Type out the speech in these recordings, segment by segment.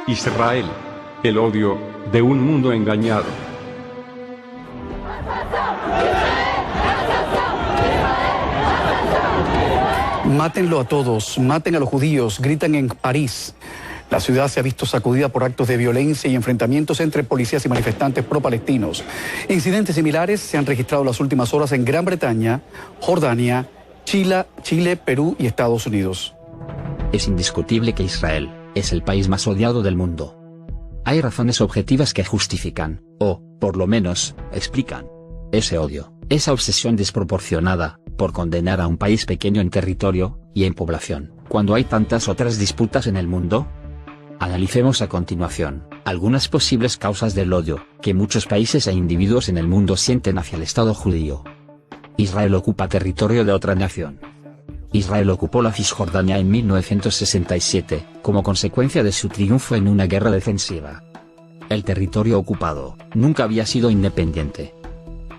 Israel. El odio de un mundo engañado. Mátenlo a todos, maten a los judíos, gritan en París. La ciudad se ha visto sacudida por actos de violencia y enfrentamientos entre policías y manifestantes pro-palestinos. Incidentes similares se han registrado en las últimas horas en Gran Bretaña, Jordania, Chile, Perú y Estados Unidos. Es indiscutible que Israel es el país más odiado del mundo. Hay razones objetivas que justifican, o, por lo menos, explican, ese odio, esa obsesión desproporcionada por condenar a un país pequeño en territorio y en población, cuando hay tantas otras disputas en el mundo. Analicemos a continuación algunas posibles causas del odio que muchos países e individuos en el mundo sienten hacia el Estado judío. Israel ocupa territorio de otra nación. Israel ocupó la Cisjordania en 1967, como consecuencia de su triunfo en una guerra defensiva. El territorio ocupado nunca había sido independiente.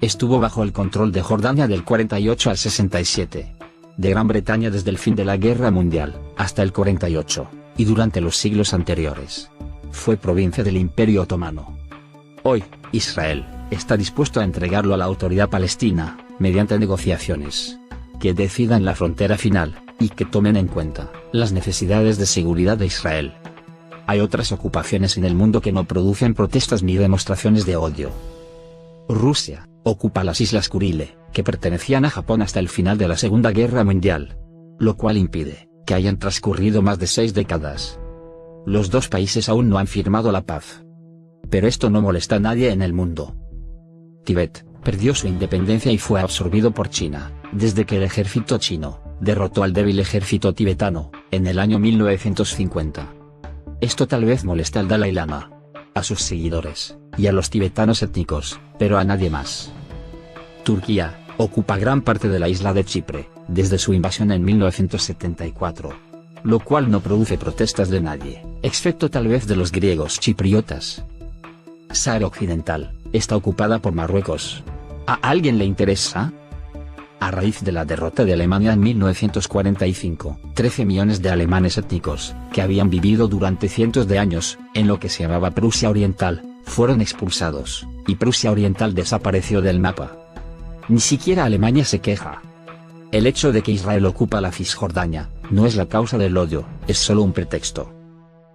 Estuvo bajo el control de Jordania del 48 al 67, de Gran Bretaña desde el fin de la Guerra Mundial hasta el 48, y durante los siglos anteriores. Fue provincia del Imperio Otomano. Hoy, Israel está dispuesto a entregarlo a la autoridad palestina, mediante negociaciones que decidan la frontera final, y que tomen en cuenta las necesidades de seguridad de Israel. Hay otras ocupaciones en el mundo que no producen protestas ni demostraciones de odio. Rusia ocupa las Islas Kurile, que pertenecían a Japón hasta el final de la Segunda Guerra Mundial, lo cual impide que hayan transcurrido más de 6 décadas. Los dos países aún no han firmado la paz. Pero esto no molesta a nadie en el mundo. Tíbet perdió su independencia y fue absorbido por China, desde que el ejército chino derrotó al débil ejército tibetano, en el año 1950. Esto tal vez moleste al Dalai Lama, a sus seguidores, y a los tibetanos étnicos, pero a nadie más. Turquía ocupa gran parte de la isla de Chipre, desde su invasión en 1974. Lo cual no produce protestas de nadie, excepto tal vez de los griegos chipriotas. Sáhara Occidental está ocupada por Marruecos. ¿A alguien le interesa? A raíz de la derrota de Alemania en 1945, 13 millones de alemanes étnicos, que habían vivido durante cientos de años en lo que se llamaba Prusia Oriental, fueron expulsados, y Prusia Oriental desapareció del mapa. Ni siquiera Alemania se queja. El hecho de que Israel ocupa la Cisjordania no es la causa del odio, es solo un pretexto.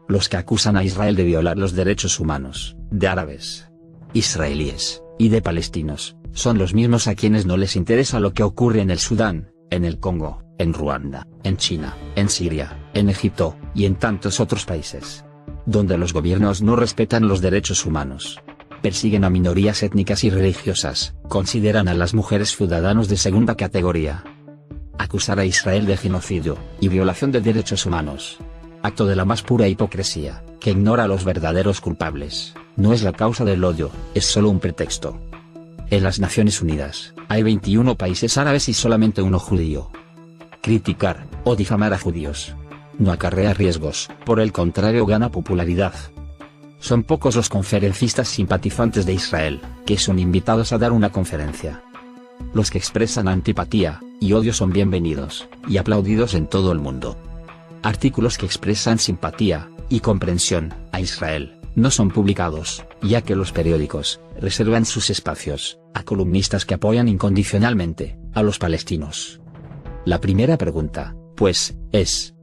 Los que acusan a Israel de violar los derechos humanos, de árabes, israelíes, y de palestinos, son los mismos a quienes no les interesa lo que ocurre en el Sudán, en el Congo, en Ruanda, en China, en Siria, en Egipto, y en tantos otros países, donde los gobiernos no respetan los derechos humanos. Persiguen a minorías étnicas y religiosas, consideran a las mujeres ciudadanos de segunda categoría. Acusar a Israel de genocidio y violación de derechos humanos, acto de la más pura hipocresía, que ignora a los verdaderos culpables, no es la causa del odio, es solo un pretexto. En las Naciones Unidas, hay 21 países árabes y solamente uno judío. Criticar o difamar a judíos no acarrea riesgos, por el contrario gana popularidad. Son pocos los conferencistas simpatizantes de Israel que son invitados a dar una conferencia. Los que expresan antipatía y odio son bienvenidos y aplaudidos en todo el mundo. Artículos que expresan simpatía y comprensión a Israel no son publicados, ya que los periódicos reservan sus espacios a columnistas que apoyan incondicionalmente a los palestinos. La primera pregunta, pues, es: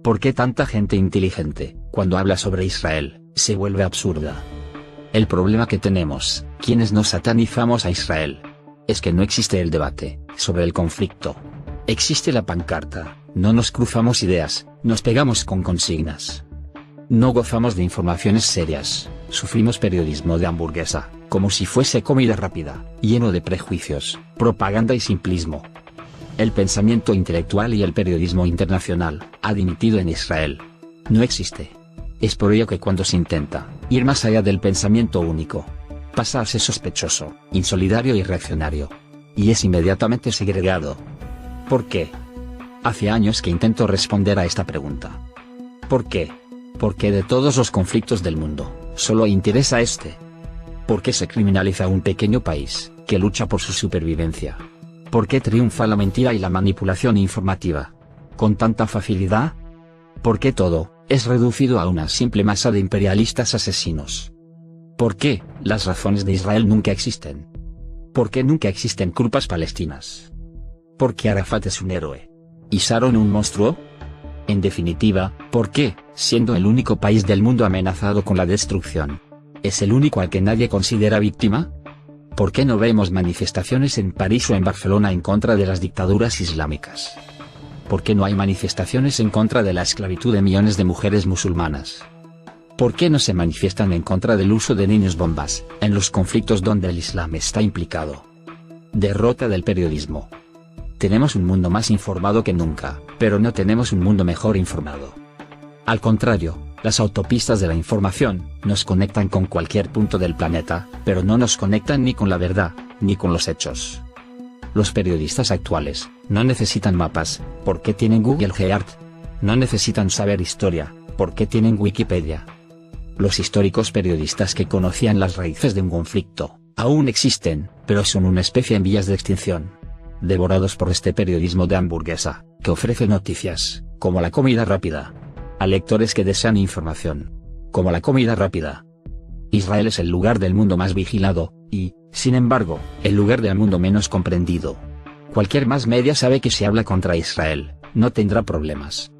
¿por qué tanta gente inteligente, cuando habla sobre Israel, se vuelve absurda? El problema que tenemos, quienes no satanizamos a Israel, es que no existe el debate sobre el conflicto. Existe la pancarta, no nos cruzamos ideas, nos pegamos con consignas. No gozamos de informaciones serias, sufrimos periodismo de hamburguesa, como si fuese comida rápida, lleno de prejuicios, propaganda y simplismo. El pensamiento intelectual y el periodismo internacional ha dimitido en Israel. No existe. Es por ello que cuando se intenta ir más allá del pensamiento único, pasa a ser sospechoso, insolidario y reaccionario. Y es inmediatamente segregado. ¿Por qué? Hace años que intento responder a esta pregunta. ¿Por qué? Porque de todos los conflictos del mundo, solo interesa este. ¿Por qué se criminaliza a un pequeño país que lucha por su supervivencia? ¿Por qué triunfa la mentira y la manipulación informativa con tanta facilidad? ¿Por qué todo es reducido a una simple masa de imperialistas asesinos. ¿Por qué las razones de Israel nunca existen? ¿Por qué nunca existen culpas palestinas? ¿Por qué Arafat es un héroe y Sharon un monstruo? En definitiva, ¿por qué, siendo el único país del mundo amenazado con la destrucción, es el único al que nadie considera víctima? ¿Por qué no vemos manifestaciones en París o en Barcelona en contra de las dictaduras islámicas? ¿Por qué no hay manifestaciones en contra de la esclavitud de millones de mujeres musulmanas? ¿Por qué no se manifiestan en contra del uso de niños bombas en los conflictos donde el Islam está implicado? Derrota del periodismo. Tenemos un mundo más informado que nunca, pero no tenemos un mundo mejor informado. Al contrario, las autopistas de la información nos conectan con cualquier punto del planeta, pero no nos conectan ni con la verdad, ni con los hechos. Los periodistas actuales no necesitan mapas, porque tienen Google Earth. No necesitan saber historia, porque tienen Wikipedia. Los históricos periodistas que conocían las raíces de un conflicto, aún existen, pero son una especie en vías de extinción. Devorados por este periodismo de hamburguesa, que ofrece noticias, como la comida rápida, a lectores que desean información, como la comida rápida. Israel es el lugar del mundo más vigilado, y, sin embargo, el lugar del mundo menos comprendido. Cualquier más media sabe que si habla contra Israel, no tendrá problemas.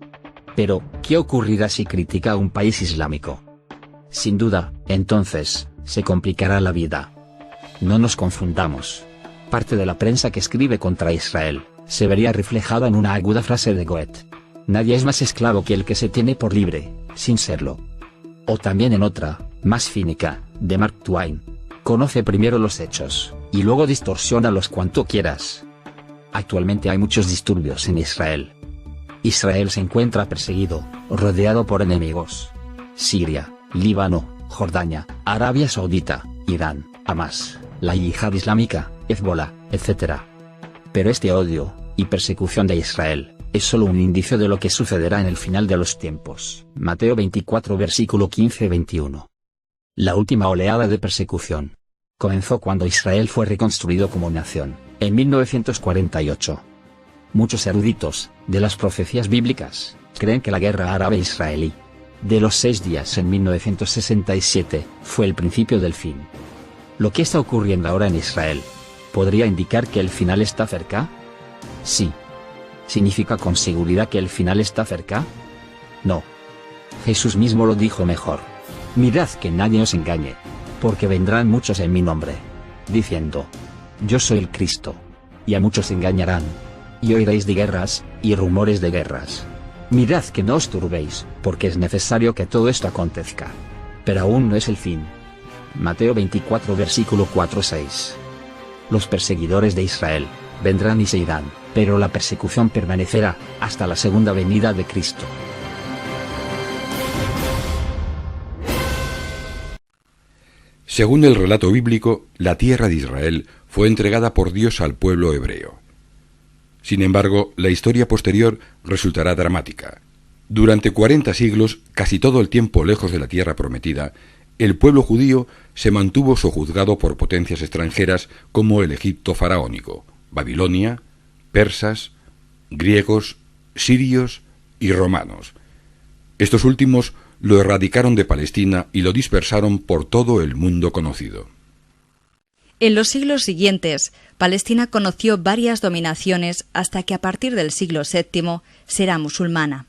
Pero, ¿qué ocurrirá si critica a un país islámico? Sin duda, entonces, se complicará la vida. No nos confundamos. Parte de la prensa que escribe contra Israel, se vería reflejada en una aguda frase de Goethe. Nadie es más esclavo que el que se tiene por libre, sin serlo. O también en otra, más cínica, de Mark Twain. Conoce primero los hechos, y luego distorsiónalos cuanto quieras. Actualmente hay muchos disturbios en Israel. Israel se encuentra perseguido, rodeado por enemigos. Siria, Líbano, Jordania, Arabia Saudita, Irán, Hamas, la Yihad Islámica, Hezbollah, etc. Pero este odio y persecución de Israel es solo un indicio de lo que sucederá en el final de los tiempos. Mateo 24 versículo 15-21. La última oleada de persecución comenzó cuando Israel fue reconstruido como nación, en 1948. Muchos eruditos de las profecías bíblicas creen que la guerra árabe-israelí de los 6 días en 1967 fue el principio del fin. Lo que está ocurriendo ahora en Israel ¿podría indicar que el final está cerca? Sí. ¿Significa con seguridad que el final está cerca? No. Jesús mismo lo dijo mejor. Mirad que nadie os engañe, porque vendrán muchos en mi nombre, diciendo: yo soy el Cristo. Y a muchos engañarán. Y oiréis de guerras, y rumores de guerras. Mirad que no os turbéis, porque es necesario que todo esto acontezca. Pero aún no es el fin. Mateo 24 versículo 4-6. Los perseguidores de Israel vendrán y se irán, pero la persecución permanecerá hasta la segunda venida de Cristo. Según el relato bíblico, la tierra de Israel fue entregada por Dios al pueblo hebreo. Sin embargo, la historia posterior resultará dramática. Durante 40 siglos, casi todo el tiempo lejos de la tierra prometida, el pueblo judío se mantuvo sojuzgado por potencias extranjeras como el Egipto faraónico, Babilonia, persas, griegos, sirios y romanos. Estos últimos lo erradicaron de Palestina y lo dispersaron por todo el mundo conocido. En los siglos siguientes, Palestina conoció varias dominaciones hasta que a partir del siglo VII será musulmana.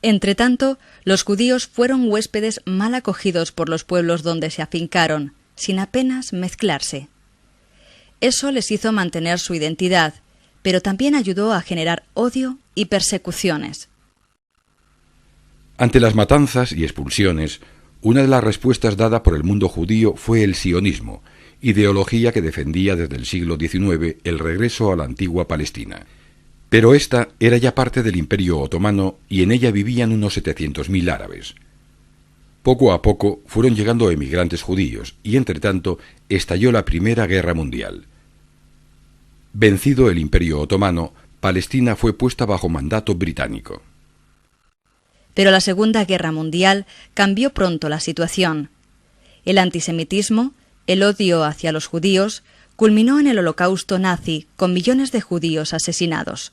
Entretanto, los judíos fueron huéspedes mal acogidos por los pueblos donde se afincaron, sin apenas mezclarse. Eso les hizo mantener su identidad, pero también ayudó a generar odio y persecuciones. Ante las matanzas y expulsiones, una de las respuestas dada por el mundo judío fue el sionismo, ideología que defendía desde el siglo XIX el regreso a la antigua Palestina. Pero esta era ya parte del Imperio Otomano y en ella vivían unos 700.000 árabes. Poco a poco fueron llegando emigrantes judíos y entretanto estalló la Primera Guerra Mundial. Vencido el Imperio Otomano, Palestina fue puesta bajo mandato británico. Pero la Segunda Guerra Mundial cambió pronto la situación. El antisemitismo, el odio hacia los judíos, culminó en el Holocausto nazi con millones de judíos asesinados.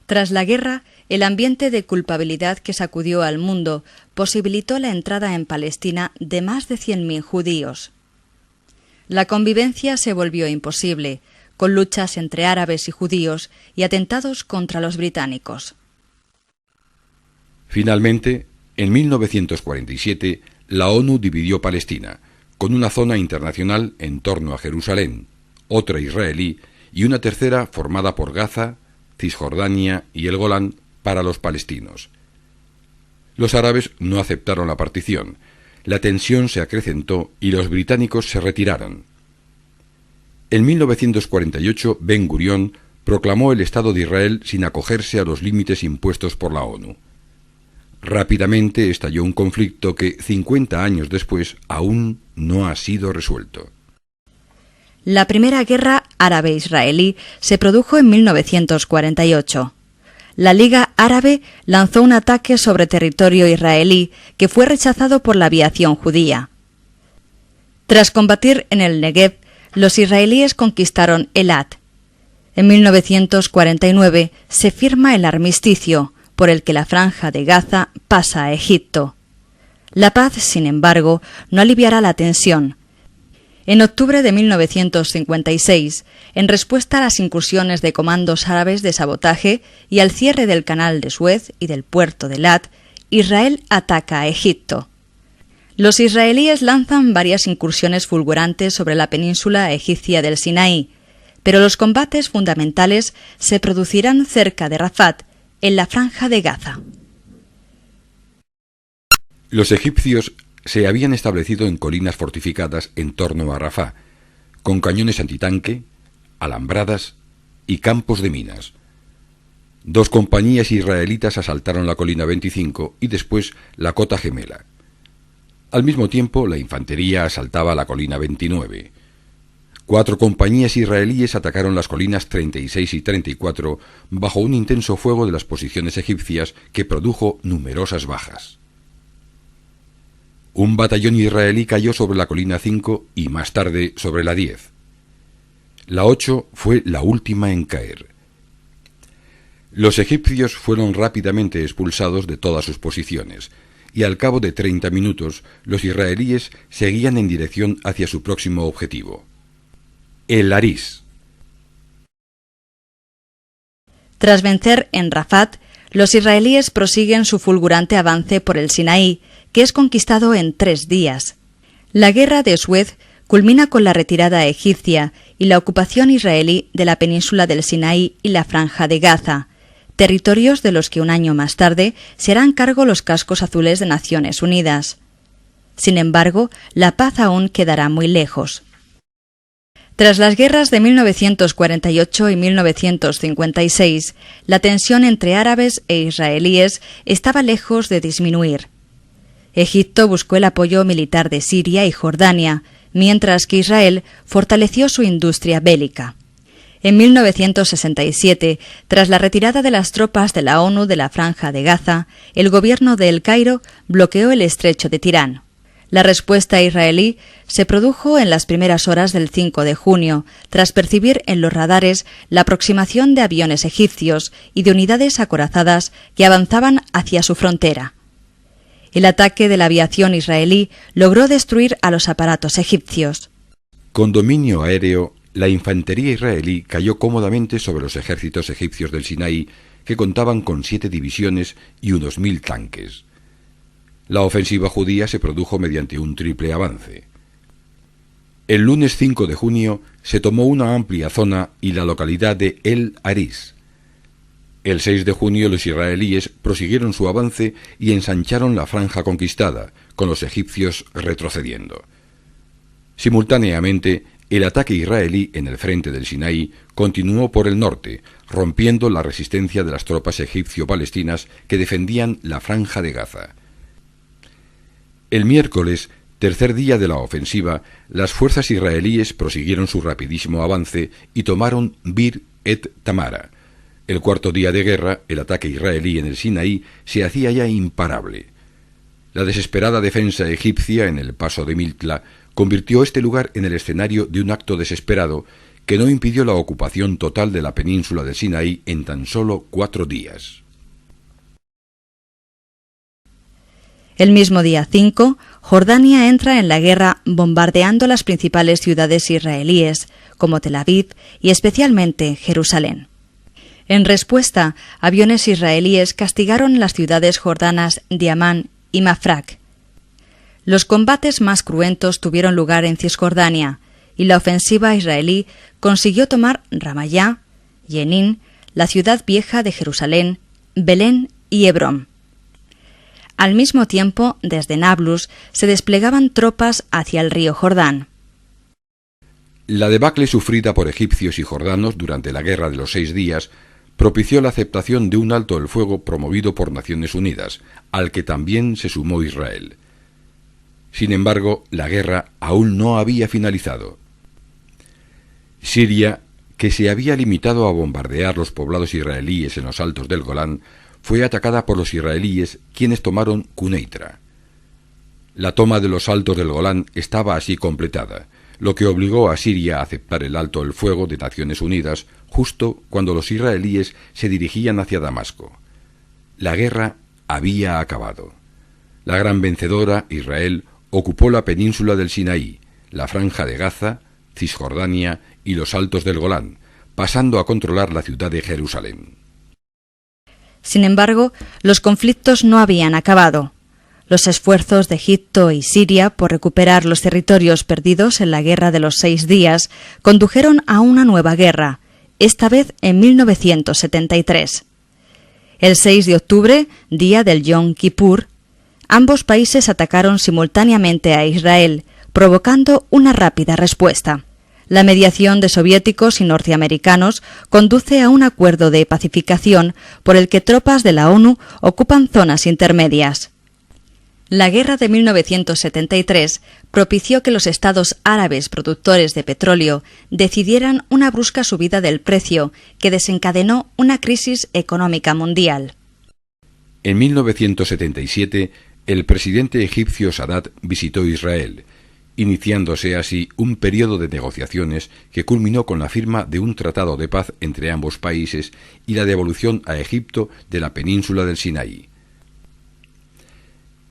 Tras la guerra, el ambiente de culpabilidad que sacudió al mundo posibilitó la entrada en Palestina de más de 100.000 judíos. La convivencia se volvió imposible, con luchas entre árabes y judíos y atentados contra los británicos. Finalmente, en 1947, la ONU dividió Palestina, con una zona internacional en torno a Jerusalén, otra israelí y una tercera formada por Gaza, Cisjordania y el Golán para los palestinos. Los árabes no aceptaron la partición, la tensión se acrecentó y los británicos se retiraron. En 1948, Ben Gurión proclamó el Estado de Israel sin acogerse a los límites impuestos por la ONU. Rápidamente estalló un conflicto que, 50 años después, aún no ha sido resuelto. La primera guerra árabe-israelí se produjo en 1948. La Liga Árabe lanzó un ataque sobre territorio israelí que fue rechazado por la aviación judía. Tras combatir en el Negev, los israelíes conquistaron Elat. En 1949 se firma el armisticio, por el que la Franja de Gaza pasa a Egipto. La paz, sin embargo, no aliviará la tensión. En octubre de 1956, en respuesta a las incursiones de comandos árabes de sabotaje y al cierre del canal de Suez y del puerto de Elat, Israel ataca a Egipto. Los israelíes lanzan varias incursiones fulgurantes sobre la península egipcia del Sinaí, pero los combates fundamentales se producirán cerca de Rafat, en la Franja de Gaza. Los egipcios se habían establecido en colinas fortificadas en torno a Rafah, con cañones antitanque, alambradas y campos de minas. 2 compañías israelitas asaltaron la colina 25 y después la cota gemela. Al mismo tiempo, la infantería asaltaba la colina 29. 4 compañías israelíes atacaron las colinas 36 y 34 bajo un intenso fuego de las posiciones egipcias que produjo numerosas bajas. Un batallón israelí cayó sobre la colina 5 y más tarde sobre la 10. La 8 fue la última en caer. Los egipcios fueron rápidamente expulsados de todas sus posiciones y al cabo de 30 minutos los israelíes seguían en dirección hacia su próximo objetivo, el Arís. Tras vencer en Rafat, los israelíes prosiguen su fulgurante avance por el Sinaí, que es conquistado en 3 días. La guerra de Suez culmina con la retirada egipcia y la ocupación israelí de la península del Sinaí y la Franja de Gaza, territorios de los que un año más tarde se harán cargo los cascos azules de Naciones Unidas. Sin embargo, la paz aún quedará muy lejos. Tras las guerras de 1948 y 1956, la tensión entre árabes e israelíes estaba lejos de disminuir. Egipto buscó el apoyo militar de Siria y Jordania, mientras que Israel fortaleció su industria bélica. En 1967, tras la retirada de las tropas de la ONU de la Franja de Gaza, el gobierno de El Cairo bloqueó el estrecho de Tirán. La respuesta israelí se produjo en las primeras horas del 5 de junio, tras percibir en los radares la aproximación de aviones egipcios y de unidades acorazadas que avanzaban hacia su frontera. El ataque de la aviación israelí logró destruir a los aparatos egipcios. Con dominio aéreo, la infantería israelí cayó cómodamente sobre los ejércitos egipcios del Sinaí, que contaban con 7 divisiones y unos 1000 tanques. La ofensiva judía se produjo mediante un triple avance. El lunes 5 de junio se tomó una amplia zona y la localidad de El Arís. El 6 de junio los israelíes prosiguieron su avance y ensancharon la franja conquistada, con los egipcios retrocediendo. Simultáneamente, el ataque israelí en el frente del Sinaí continuó por el norte, rompiendo la resistencia de las tropas egipcio-palestinas que defendían la Franja de Gaza. El miércoles, tercer día de la ofensiva, las fuerzas israelíes prosiguieron su rapidísimo avance y tomaron Bir et Tamara. El cuarto día de guerra, el ataque israelí en el Sinaí se hacía ya imparable. La desesperada defensa egipcia en el paso de Miltla convirtió este lugar en el escenario de un acto desesperado que no impidió la ocupación total de la península de Sinaí en tan solo 4 días. El mismo día 5, Jordania entra en la guerra bombardeando las principales ciudades israelíes, como Tel Aviv y especialmente Jerusalén. En respuesta, aviones israelíes castigaron las ciudades jordanas de Amán y Mafraq. Los combates más cruentos tuvieron lugar en Cisjordania, y la ofensiva israelí consiguió tomar Ramallah, Jenin, la ciudad vieja de Jerusalén, Belén y Hebrón. Al mismo tiempo, desde Nablus se desplegaban tropas hacia el río Jordán. La debacle sufrida por egipcios y jordanos durante la Guerra de los 6 días propició la aceptación de un alto el fuego promovido por Naciones Unidas, al que también se sumó Israel. Sin embargo, la guerra aún no había finalizado. Siria, que se había limitado a bombardear los poblados israelíes en los altos del Golán, fue atacada por los israelíes, quienes tomaron Quneitra. La toma de los altos del Golán estaba así completada, lo que obligó a Siria a aceptar el alto el fuego de Naciones Unidas justo cuando los israelíes se dirigían hacia Damasco. La guerra había acabado. La gran vencedora, Israel, ocupó la península del Sinaí, la franja de Gaza, Cisjordania y los altos del Golán, pasando a controlar la ciudad de Jerusalén. Sin embargo, los conflictos no habían acabado. Los esfuerzos de Egipto y Siria por recuperar los territorios perdidos en la Guerra de los 6 días condujeron a una nueva guerra, esta vez en 1973. El 6 de octubre, día del Yom Kippur, ambos países atacaron simultáneamente a Israel, provocando una rápida respuesta. La mediación de soviéticos y norteamericanos conduce a un acuerdo de pacificación por el que tropas de la ONU ocupan zonas intermedias. La guerra de 1973 propició que los estados árabes productores de petróleo decidieran una brusca subida del precio que desencadenó una crisis económica mundial. En 1977, el presidente egipcio Sadat visitó Israel, iniciándose así un periodo de negociaciones que culminó con la firma de un tratado de paz entre ambos países y la devolución a Egipto de la península del Sinaí.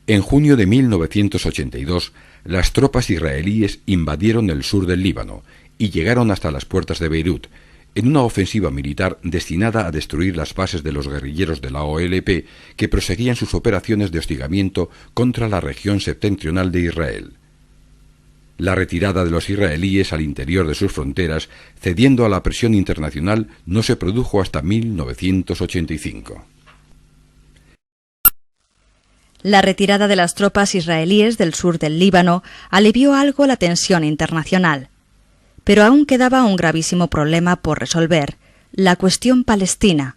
En junio de 1982, las tropas israelíes invadieron el sur del Líbano y llegaron hasta las puertas de Beirut, en una ofensiva militar destinada a destruir las bases de los guerrilleros de la OLP que proseguían sus operaciones de hostigamiento contra la región septentrional de Israel. La retirada de los israelíes al interior de sus fronteras, cediendo a la presión internacional, no se produjo hasta 1985. La retirada de las tropas israelíes del sur del Líbano alivió algo la tensión internacional. Pero aún quedaba un gravísimo problema por resolver, la cuestión palestina.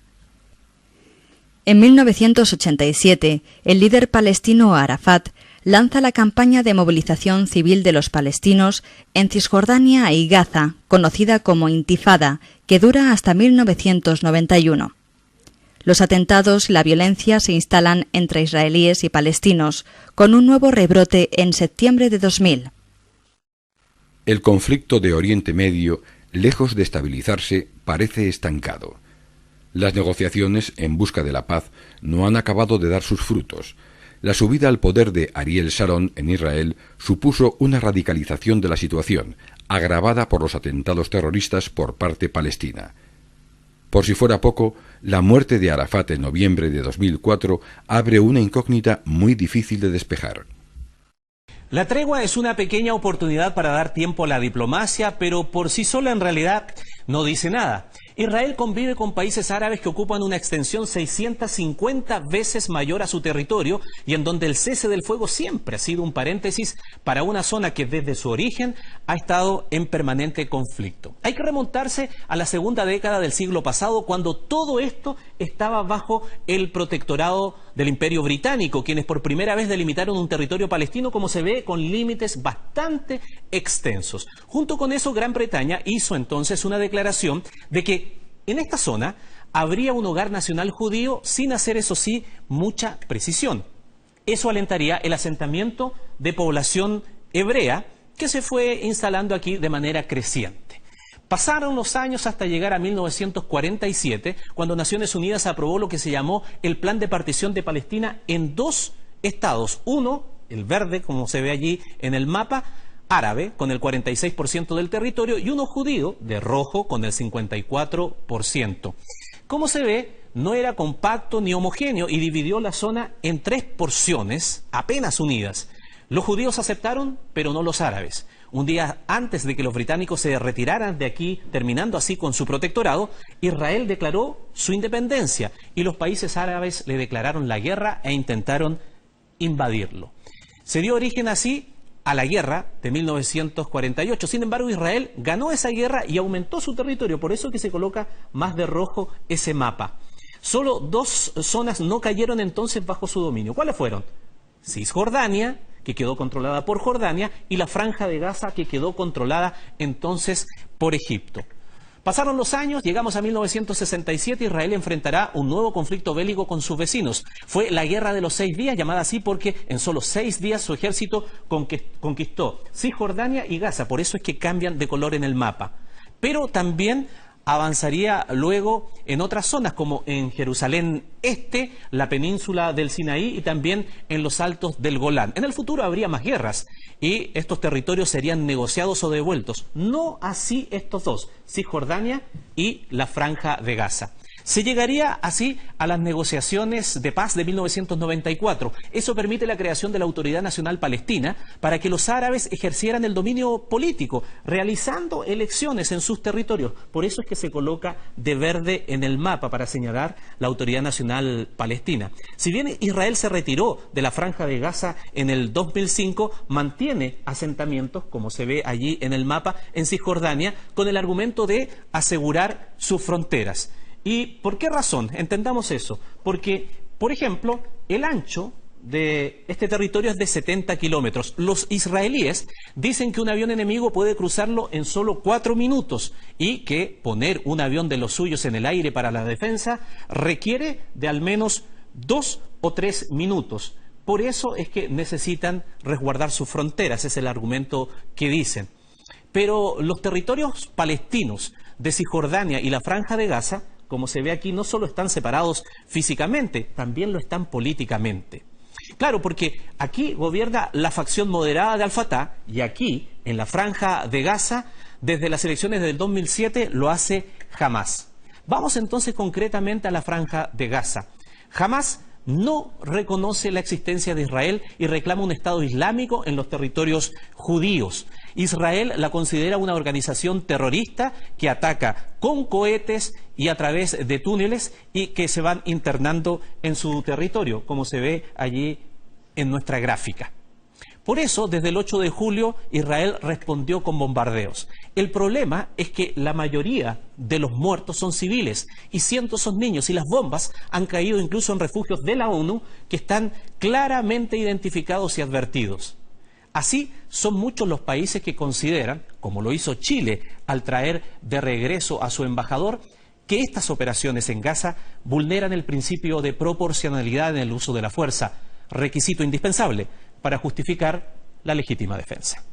En 1987, el líder palestino Arafat lanza la campaña de movilización civil de los palestinos en Cisjordania y Gaza, conocida como Intifada, que dura hasta 1991. Los atentados y la violencia se instalan entre israelíes y palestinos, con un nuevo rebrote en septiembre de 2000. El conflicto de Oriente Medio, lejos de estabilizarse, parece estancado. Las negociaciones en busca de la paz no han acabado de dar sus frutos. La subida al poder de Ariel Sharon en Israel supuso una radicalización de la situación, agravada por los atentados terroristas por parte palestina. Por si fuera poco, la muerte de Arafat en noviembre de 2004 abre una incógnita muy difícil de despejar. La tregua es una pequeña oportunidad para dar tiempo a la diplomacia, pero por sí sola en realidad no dice nada. Israel convive con países árabes que ocupan una extensión 650 veces mayor a su territorio y en donde el cese del fuego siempre ha sido un paréntesis para una zona que desde su origen ha estado en permanente conflicto. Hay que remontarse a la segunda década del siglo pasado, cuando todo esto estaba bajo el protectorado del Imperio Británico, quienes por primera vez delimitaron un territorio palestino, como se ve, con límites bastante extensos. Junto con eso, Gran Bretaña hizo entonces una declaración de que en esta zona habría un hogar nacional judío, sin hacer, eso sí, mucha precisión. Eso alentaría el asentamiento de población hebrea que se fue instalando aquí de manera creciente. Pasaron los años hasta llegar a 1947, cuando Naciones Unidas aprobó lo que se llamó el Plan de Partición de Palestina en 2 estados. Uno, el verde, como se ve allí en el mapa, árabe, con el 46% del territorio, y uno judío, de rojo, con el 54%. Como se ve, no era compacto ni homogéneo y dividió la zona en 3 porciones apenas unidas. Los judíos aceptaron, pero no los árabes. Un día antes de que los británicos se retiraran de aquí, terminando así con su protectorado, Israel declaró su independencia y los países árabes le declararon la guerra e intentaron invadirlo. Se dio origen así a la guerra de 1948. Sin embargo, Israel ganó esa guerra y aumentó su territorio. Por eso es que se coloca más de rojo ese mapa. Solo 2 zonas no cayeron entonces bajo su dominio. ¿Cuáles fueron? Cisjordania, que quedó controlada por Jordania, y la Franja de Gaza, que quedó controlada entonces por Egipto. Pasaron los años, llegamos a 1967, Israel enfrentará un nuevo conflicto bélico con sus vecinos. Fue la Guerra de los 6 días, llamada así porque en solo 6 días su ejército conquistó Cisjordania y Gaza, por eso es que cambian de color en el mapa. Pero también avanzaría luego en otras zonas, como en Jerusalén Este, la península del Sinaí y también en los altos del Golán. En el futuro habría más guerras y estos territorios serían negociados o devueltos. No así estos dos, Cisjordania y la Franja de Gaza. Se llegaría así a las negociaciones de paz de 1994. Eso permite la creación de la Autoridad Nacional Palestina para que los árabes ejercieran el dominio político, realizando elecciones en sus territorios. Por eso es que se coloca de verde en el mapa para señalar la Autoridad Nacional Palestina. Si bien Israel se retiró de la Franja de Gaza en el 2005, mantiene asentamientos, como se ve allí en el mapa, en Cisjordania, con el argumento de asegurar sus fronteras. ¿Y por qué razón? Entendamos eso. Porque, por ejemplo, el ancho de este territorio es de 70 kilómetros. Los israelíes dicen que un avión enemigo puede cruzarlo en solo 4 minutos y que poner un avión de los suyos en el aire para la defensa requiere de al menos 2 o 3 minutos. Por eso es que necesitan resguardar sus fronteras, es el argumento que dicen. Pero los territorios palestinos de Cisjordania y la Franja de Gaza, como se ve aquí, no solo están separados físicamente, también lo están políticamente. Claro, porque aquí gobierna la facción moderada de Al-Fatah y aquí, en la Franja de Gaza, desde las elecciones del 2007 lo hace Hamás. Vamos entonces concretamente a la Franja de Gaza. Hamás no reconoce la existencia de Israel y reclama un Estado islámico en los territorios judíos. Israel la considera una organización terrorista que ataca con cohetes y a través de túneles y que se van internando en su territorio, como se ve allí en nuestra gráfica. Por eso, desde el 8 de julio, Israel respondió con bombardeos. El problema es que la mayoría de los muertos son civiles y cientos son niños, y las bombas han caído incluso en refugios de la ONU que están claramente identificados y advertidos. Así, son muchos los países que consideran, como lo hizo Chile al traer de regreso a su embajador, que estas operaciones en Gaza vulneran el principio de proporcionalidad en el uso de la fuerza, requisito indispensable para justificar la legítima defensa.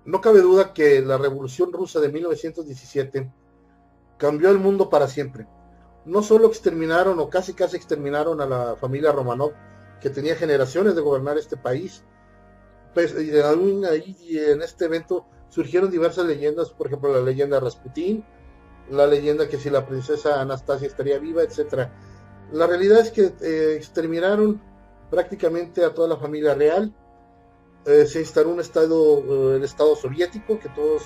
No cabe duda que la Revolución Rusa de 1917 cambió el mundo para siempre. No solo exterminaron o casi exterminaron a la familia Romanov, que tenía generaciones de gobernar este país, pues, y en este evento surgieron diversas leyendas, por ejemplo la leyenda de Rasputín, la leyenda que si la princesa Anastasia estaría viva, etc. La realidad es que exterminaron prácticamente a toda la familia real. Se instaló un estado, el Estado soviético, que todos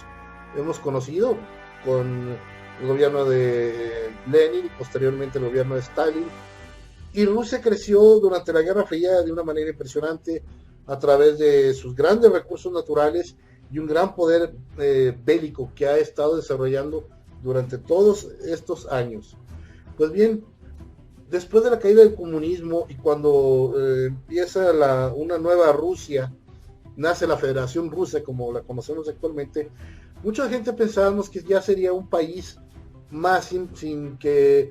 hemos conocido, con el gobierno de Lenin y posteriormente el gobierno de Stalin. Y Rusia creció durante la Guerra Fría de una manera impresionante a través de sus grandes recursos naturales y un gran poder bélico que ha estado desarrollando durante todos estos años. Pues bien, Después de la caída del comunismo y cuando empieza una nueva Rusia, nace la Federación Rusa como la conocemos actualmente, mucha gente pensábamos que ya sería un país más sin que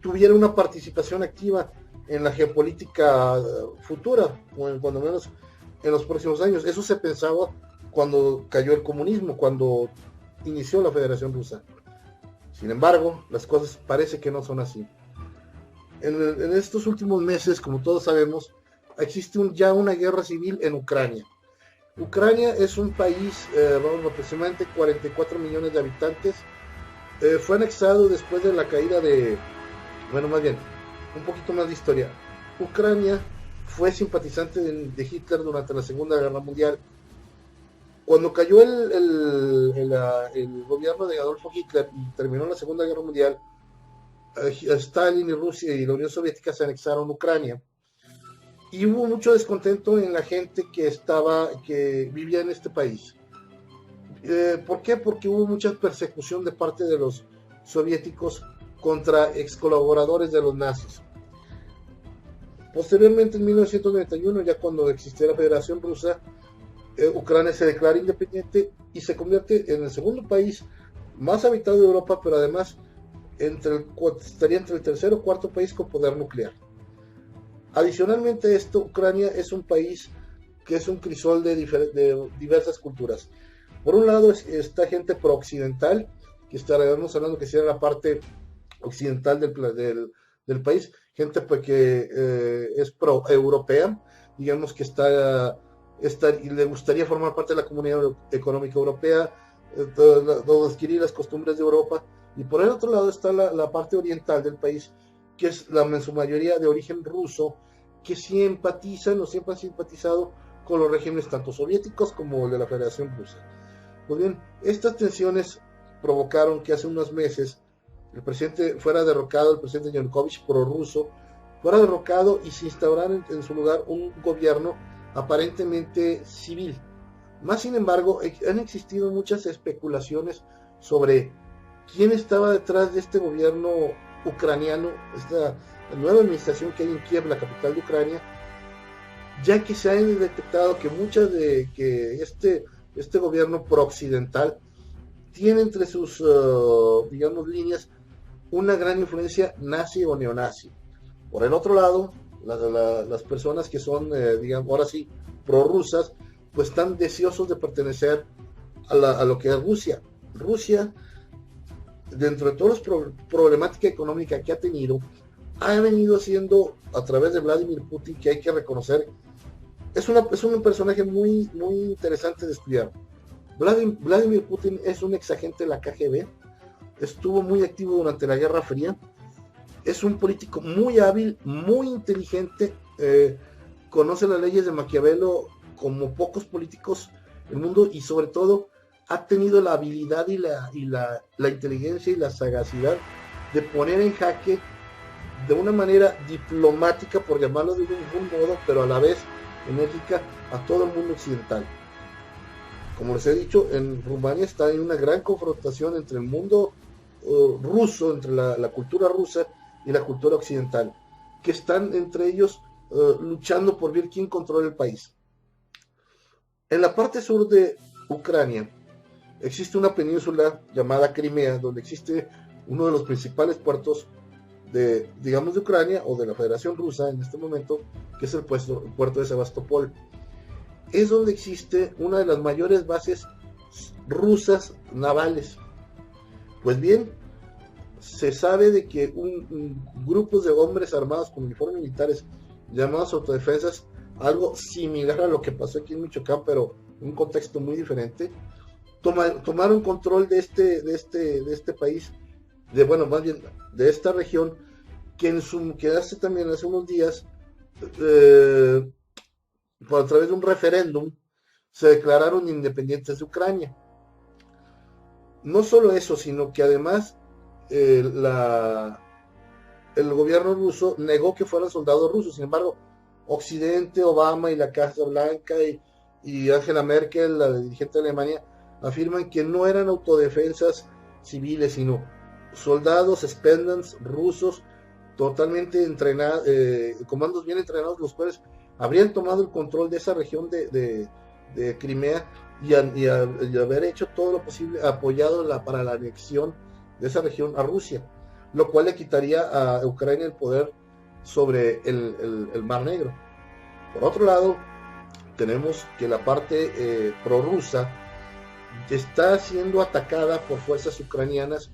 tuviera una participación activa en la geopolítica futura, o cuando menos en los próximos años. Eso se pensaba cuando cayó el comunismo, cuando inició la Federación Rusa. Sin embargo, las cosas parece que no son así. En estos últimos meses, como todos sabemos, existe ya una guerra civil en Ucrania. Ucrania es un país, aproximadamente 44 millones de habitantes. Fue anexado después de la caída más bien, un poquito más de historia. Ucrania fue simpatizante de Hitler durante la Segunda Guerra Mundial. Cuando cayó el gobierno de Adolfo Hitler y terminó la Segunda Guerra Mundial, Stalin y Rusia y la Unión Soviética se anexaron Ucrania. Y hubo mucho descontento en la gente que vivía en este país. ¿Por qué? Porque hubo mucha persecución de parte de los soviéticos contra ex colaboradores de los nazis. Posteriormente, en 1991, ya cuando existía la Federación Rusa, Ucrania se declara independiente y se convierte en el segundo país más habitado de Europa, pero además estaría entre el tercer o cuarto país con poder nuclear. Adicionalmente a esto, Ucrania es un país que es un crisol de diversas culturas. Por un lado está gente pro-occidental, que estaremos hablando que sería la parte occidental del país, gente pues, que es pro-europea, digamos que y le gustaría formar parte de la Comunidad Económica Europea, adquirir las costumbres de Europa. Y por el otro lado está la parte oriental del país, que es en su mayoría de origen ruso, que sí empatizan o siempre han simpatizado con los regímenes tanto soviéticos como el de la Federación Rusa. Pues bien, estas tensiones provocaron que hace unos meses el presidente Yanukovych, prorruso, fuera derrocado y se instaurara en su lugar un gobierno aparentemente civil. Más sin embargo, han existido muchas especulaciones sobre quién estaba detrás de este gobierno ucraniano, esta nueva administración que hay en Kiev, la capital de Ucrania, ya que se ha detectado que este gobierno pro-occidental tiene entre sus, líneas una gran influencia nazi o neonazi. Por el otro lado, las personas que son, ahora sí, prorrusas, pues están deseosos de pertenecer a lo que es Rusia. Rusia, dentro de toda la problemática económica que ha tenido, ha venido siendo, a través de Vladimir Putin, que hay que reconocer, es un personaje muy, muy interesante de estudiar. Vladimir Putin es un exagente de la KGB, estuvo muy activo durante la Guerra Fría, es un político muy hábil, muy inteligente, conoce las leyes de Maquiavelo como pocos políticos del mundo, y sobre todo ha tenido la habilidad y la inteligencia y la sagacidad de poner en jaque de una manera diplomática, por llamarlo de algún modo, pero a la vez enérgica, a todo el mundo occidental. Como les he dicho, en Rumania está en una gran confrontación entre el mundo ruso, entre la cultura rusa y la cultura occidental, que están entre ellos luchando por ver quién controla el país. En la parte sur de Ucrania existe una península llamada Crimea, donde existe uno de los principales puertos de Ucrania o de la Federación Rusa en este momento, que es el puerto de Sebastopol. Es donde existe una de las mayores bases rusas navales. Pues bien, se sabe de que grupos de hombres armados con uniformes militares llamados autodefensas, algo similar a lo que pasó aquí en Michoacán, pero en un contexto muy diferente, tomaron control de este país, de esta región, que hace unos días, a través de un referéndum, se declararon independientes de Ucrania. No solo eso, sino que además el gobierno ruso negó que fueran soldados rusos. Sin embargo, Occidente, Obama y la Casa Blanca y Angela Merkel, la dirigente de Alemania, afirman que no eran autodefensas civiles, sino soldados, spendants rusos, totalmente entrenados, comandos bien entrenados, los cuales habrían tomado el control de esa región de Crimea y haber hecho todo lo posible, apoyado para la anexión de esa región a Rusia, lo cual le quitaría a Ucrania el poder sobre el Mar Negro. Por otro lado, tenemos que la parte prorrusa está siendo atacada por fuerzas ucranianas,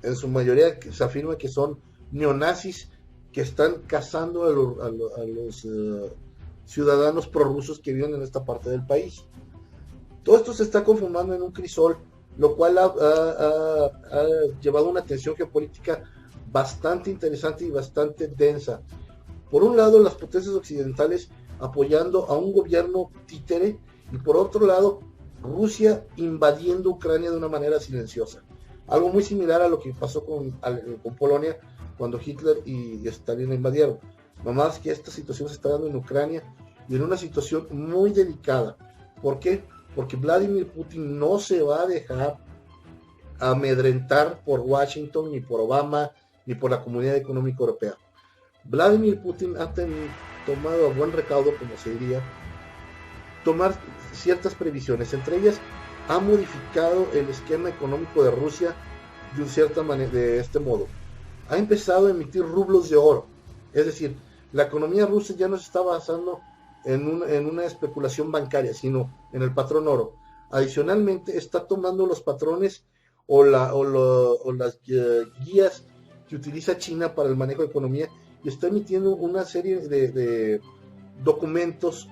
en su mayoría se afirma que son neonazis que están cazando a los ciudadanos prorrusos que viven en esta parte del país. Todo esto se está conformando en un crisol, lo cual ha llevado una tensión geopolítica bastante interesante y bastante densa. Por un lado, las potencias occidentales apoyando a un gobierno títere, y por otro lado, Rusia invadiendo Ucrania de una manera silenciosa. Algo muy similar a lo que pasó con Polonia cuando Hitler y Stalin la invadieron. Nomás que esta situación se está dando en Ucrania y en una situación muy delicada. ¿Por qué? Porque Vladimir Putin no se va a dejar amedrentar por Washington, ni por Obama, ni por la Comunidad Económica Europea. Vladimir Putin ha tomado a buen recaudo, como se diría, tomar ciertas previsiones. Entre ellas, ha modificado el esquema económico de Rusia de este modo. Ha empezado a emitir rublos de oro. Es decir, la economía rusa ya no se está basando en una especulación bancaria, sino en el patrón oro. Adicionalmente, está tomando los patrones o las guías que utiliza China para el manejo de economía y está emitiendo una serie de documentos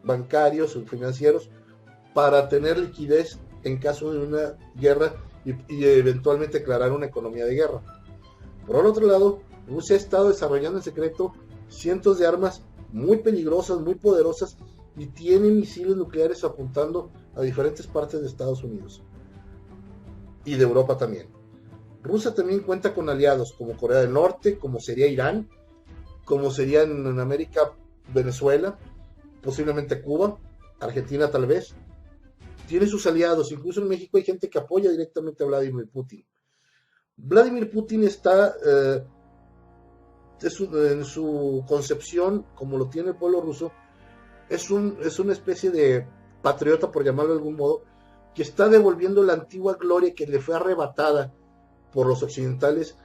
bancarios o financieros para tener liquidez en caso de una guerra y eventualmente declarar una economía de guerra. Por otro lado, Rusia ha estado desarrollando en secreto cientos de armas muy peligrosas, muy poderosas, y tiene misiles nucleares apuntando a diferentes partes de Estados Unidos y de Europa también. Rusia también cuenta con aliados como Corea del Norte, como sería Irán, como sería en América Venezuela, posiblemente Cuba, Argentina tal vez. Tiene sus aliados, incluso en México hay gente que apoya directamente a Vladimir Putin. Vladimir Putin está en su concepción, como lo tiene el pueblo ruso, es una especie de patriota, por llamarlo de algún modo, que está devolviendo la antigua gloria que le fue arrebatada por los occidentales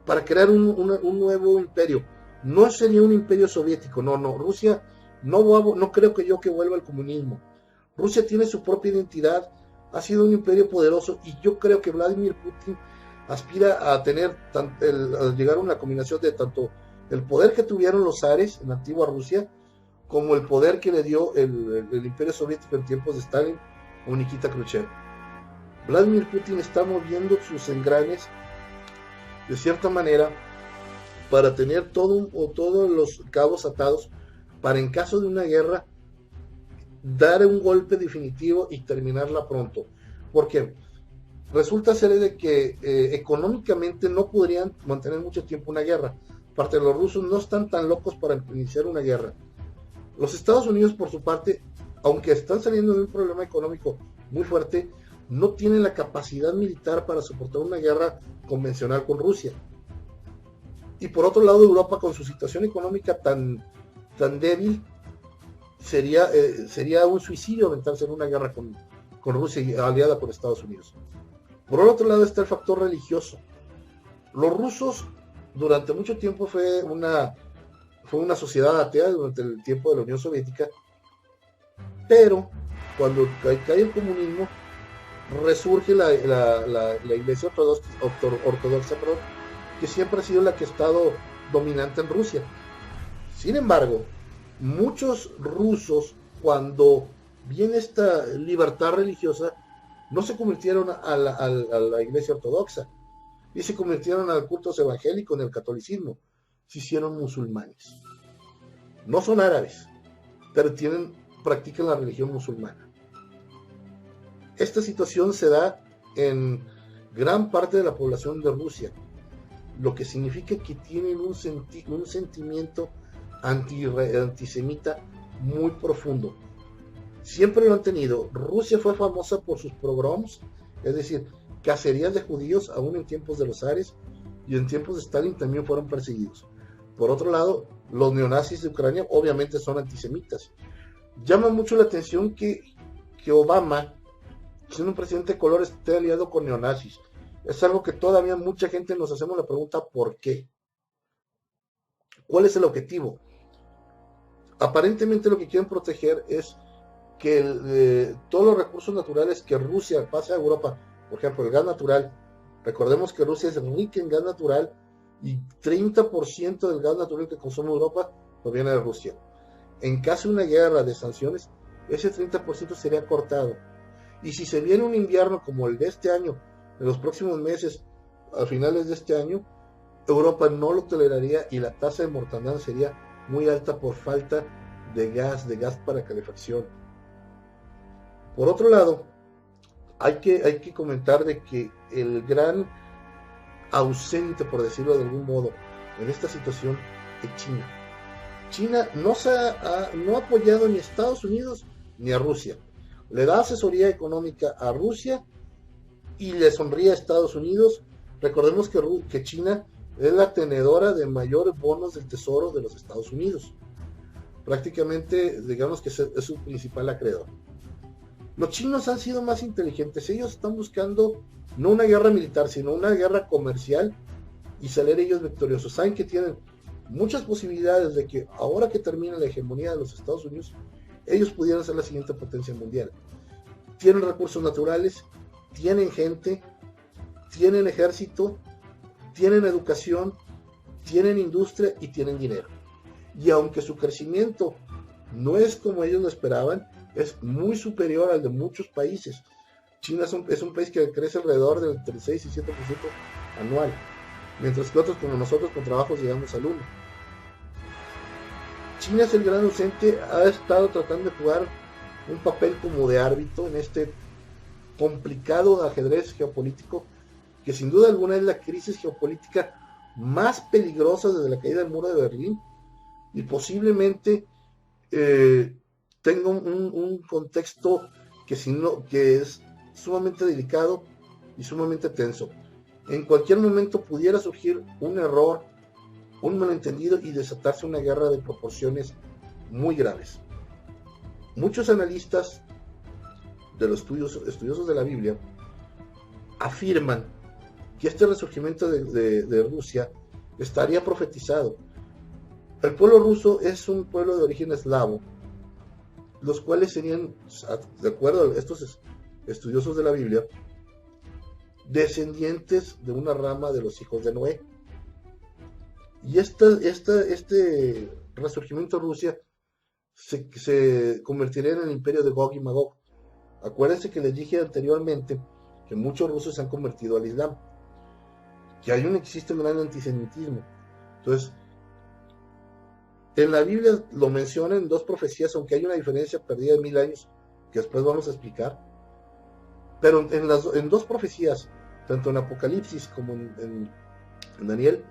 para crear un nuevo imperio. No sería un imperio soviético, no, Rusia no creo que vuelva al comunismo. Rusia tiene su propia identidad, ha sido un imperio poderoso, y yo creo que Vladimir Putin aspira a tener a llegar a una combinación de tanto el poder que tuvieron los zares en la antigua Rusia, como el poder que le dio el imperio soviético en tiempos de Stalin o Nikita Khrushchev. Vladimir Putin está moviendo sus engranes de cierta manera para tener todos los cabos atados para, en caso de una guerra, dar un golpe definitivo y terminarla pronto. Porque resulta ser de que económicamente no podrían mantener mucho tiempo una guerra. Aparte, los rusos no están tan locos para iniciar una guerra. Los Estados Unidos, por su parte, aunque están saliendo de un problema económico muy fuerte, no tienen la capacidad militar para soportar una guerra convencional con Rusia. Y por otro lado, Europa, con su situación económica tan débil, sería un suicidio aventarse en una guerra con Rusia y aliada con Estados Unidos. Por otro lado está el factor religioso. Los rusos durante mucho tiempo fue una sociedad atea durante el tiempo de la Unión Soviética, pero cuando cae el comunismo resurge la iglesia ortodoxa, que siempre ha sido la que ha estado dominante en Rusia. Sin embargo, muchos rusos, cuando viene esta libertad religiosa, no se convirtieron a la iglesia ortodoxa y se convirtieron al culto evangélico, en el catolicismo. Se hicieron musulmanes. No son árabes, pero practican la religión musulmana. Esta situación se da en gran parte de la población de Rusia, lo que significa que tienen un sentimiento antisemita muy profundo. Siempre lo han tenido. Rusia fue famosa por sus pogroms, es decir, cacerías de judíos aún en tiempos de los zares, y en tiempos de Stalin también fueron perseguidos. Por otro lado, los neonazis de Ucrania obviamente son antisemitas. Llama mucho la atención que Obama, siendo un presidente de color, esté aliado con neonazis. Es algo que todavía mucha gente nos hacemos la pregunta, ¿por qué? ¿Cuál es el objetivo? Aparentemente lo que quieren proteger es que todos los recursos naturales que Rusia pase a Europa, por ejemplo el gas natural, recordemos que Rusia es rica en gas natural y 30% del gas natural que consume Europa proviene de Rusia. En caso de una guerra de sanciones, ese 30% sería cortado. Y si se viene un invierno como el de este año, en los próximos meses, a finales de este año, Europa no lo toleraría y la tasa de mortandad sería muy alta por falta de gas para calefacción. Por otro lado, hay que comentar de que el gran ausente, por decirlo de algún modo, en esta situación es China. China no ha apoyado ni a Estados Unidos ni a Rusia. Le da asesoría económica a Rusia y le sonríe a Estados Unidos. Recordemos que China es la tenedora de mayores bonos del tesoro de los Estados Unidos. Prácticamente, digamos que es su principal acreedor. Los chinos han sido más inteligentes. Ellos están buscando no una guerra militar, sino una guerra comercial y salir ellos victoriosos. Saben que tienen muchas posibilidades de que ahora que termine la hegemonía de los Estados Unidos, ellos pudieran ser la siguiente potencia mundial. Tienen recursos naturales, tienen gente, tienen ejército, tienen educación, tienen industria y tienen dinero. Y aunque su crecimiento no es como ellos lo esperaban, es muy superior al de muchos países. China es un país que crece alrededor del entre 6 y 7% anual, mientras que otros como nosotros con trabajos llegamos al 1%. China es el gran ausente, ha estado tratando de jugar un papel como de árbitro en este complicado ajedrez geopolítico, que sin duda alguna es la crisis geopolítica más peligrosa desde la caída del muro de Berlín, y posiblemente tenga un contexto que es sumamente delicado y sumamente tenso. En cualquier momento pudiera surgir un error, un malentendido y desatarse una guerra de proporciones muy graves. Muchos analistas de los estudiosos de la Biblia afirman que este resurgimiento de Rusia estaría profetizado. El pueblo ruso es un pueblo de origen eslavo, los cuales serían, de acuerdo a estos estudiosos de la Biblia, descendientes de una rama de los hijos de Noé. Y este resurgimiento de Rusia se convertiría en el imperio de Gog y Magog. Acuérdense que les dije anteriormente que muchos rusos se han convertido al Islam, que existe un gran antisemitismo. Entonces, en la Biblia lo menciona en 2 profecías, aunque hay una diferencia perdida de 1000 años, que después vamos a explicar. Pero en 2 profecías, tanto en Apocalipsis como en Daniel,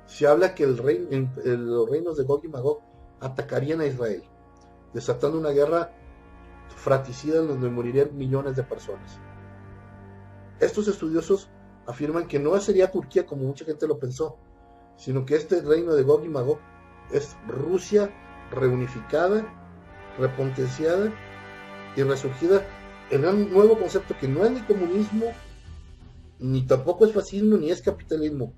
se habla que los reinos de Gog y Magog atacarían a Israel, desatando una guerra fratricida en donde morirían millones de personas. Estos estudiosos afirman que no sería Turquía como mucha gente lo pensó, sino que este reino de Gog y Magog es Rusia reunificada, repotenciada y resurgida en un nuevo concepto que no es ni comunismo, ni tampoco es fascismo, ni es capitalismo.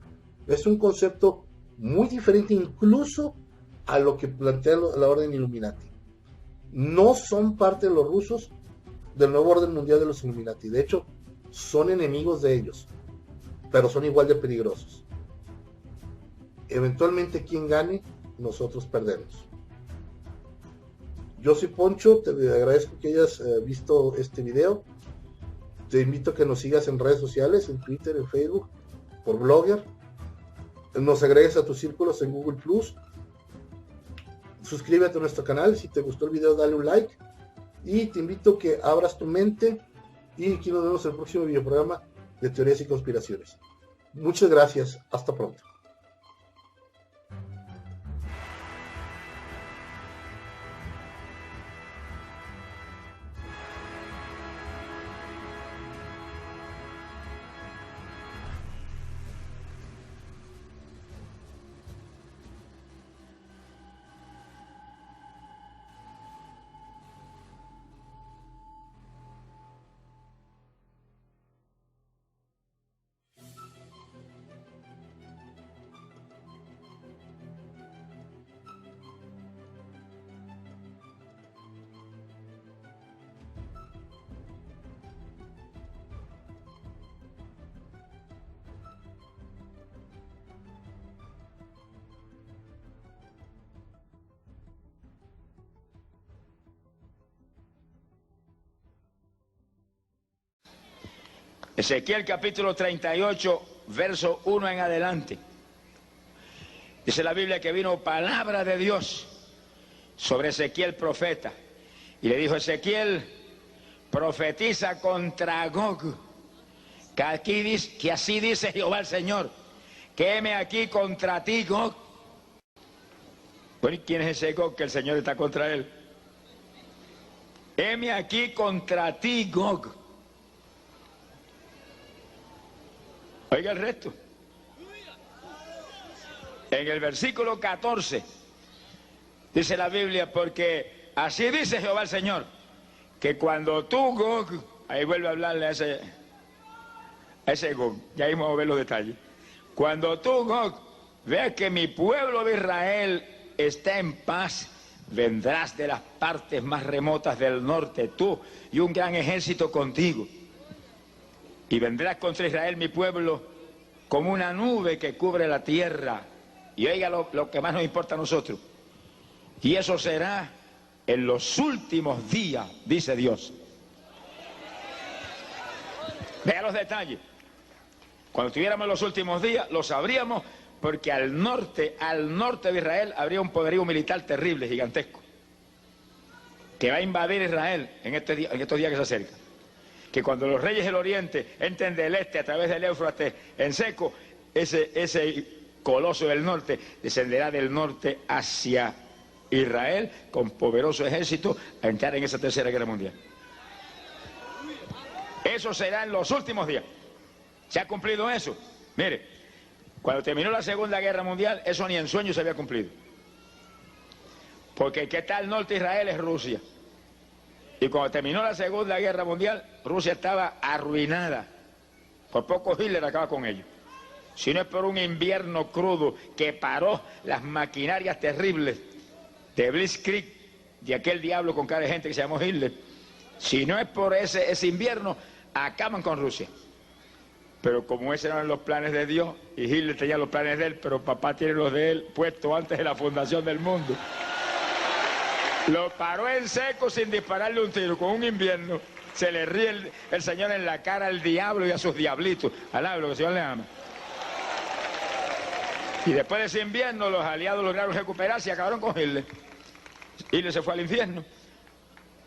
Es un concepto muy diferente incluso a lo que plantea la orden Illuminati. No son parte de los rusos del nuevo orden mundial de los Illuminati. De hecho, son enemigos de ellos, pero son igual de peligrosos. Eventualmente, quien gane, nosotros perdemos. Yo soy Poncho, te agradezco que hayas visto este video. Te invito a que nos sigas en redes sociales, en Twitter, en Facebook, por Blogger. Nos agregues a tus círculos en Google Plus. Suscríbete a nuestro canal. Si te gustó el video, dale un like. Y te invito a que abras tu mente. Y aquí nos vemos en el próximo videoprograma de Teorías y Conspiraciones. Muchas gracias. Hasta pronto. Ezequiel capítulo 38, verso 1 en adelante. Dice la Biblia que vino palabra de Dios sobre Ezequiel profeta. Y le dijo: Ezequiel, profetiza contra Gog, que así dice Jehová el Señor, que heme aquí contra ti, Gog. Bueno, ¿y quién es ese Gog que el Señor está contra él? Heme aquí contra ti, Gog. Oiga el resto. En el versículo 14 dice la Biblia: porque así dice Jehová el Señor, que cuando tú, Gog, ahí vuelve a hablarle a ese Gog, ya ahí vamos a ver los detalles. Cuando tú, Gog, veas que mi pueblo de Israel está en paz, vendrás de las partes más remotas del norte, tú y un gran ejército contigo. Y vendrás contra Israel, mi pueblo, como una nube que cubre la tierra. Y oiga lo que más nos importa a nosotros. Y eso será en los últimos días, dice Dios. Vea los detalles. Cuando tuviéramos los últimos días, lo sabríamos, porque al norte de Israel habría un poderío militar terrible, gigantesco, que va a invadir Israel en estos días que se acercan. Que cuando los reyes del oriente entren del este a través del Éufrates en seco, ese coloso del norte descenderá del norte hacia Israel con poderoso ejército a entrar en esa tercera guerra mundial. Eso será en los últimos días. ¿Se ha cumplido eso? Mire, cuando terminó la Segunda Guerra Mundial, eso ni en sueños se había cumplido. Porque el que está al norte de Israel es Rusia. Y cuando terminó la Segunda Guerra Mundial, Rusia estaba arruinada. Por poco Hitler acaba con ellos. Si no es por un invierno crudo que paró las maquinarias terribles de Blitzkrieg, de aquel diablo con cara de gente que se llamó Hitler, si no es por ese invierno, acaban con Rusia. Pero como esos eran los planes de Dios, y Hitler tenía los planes de él, pero papá tiene los de él puestos antes de la fundación del mundo. Lo paró en seco sin dispararle un tiro, con un invierno. Se le ríe el Señor en la cara al diablo y a sus diablitos. Alaba lo que el Señor le ama. Y después de ese invierno, los aliados lograron recuperarse y acabaron con Hitler. Hitler se fue al infierno.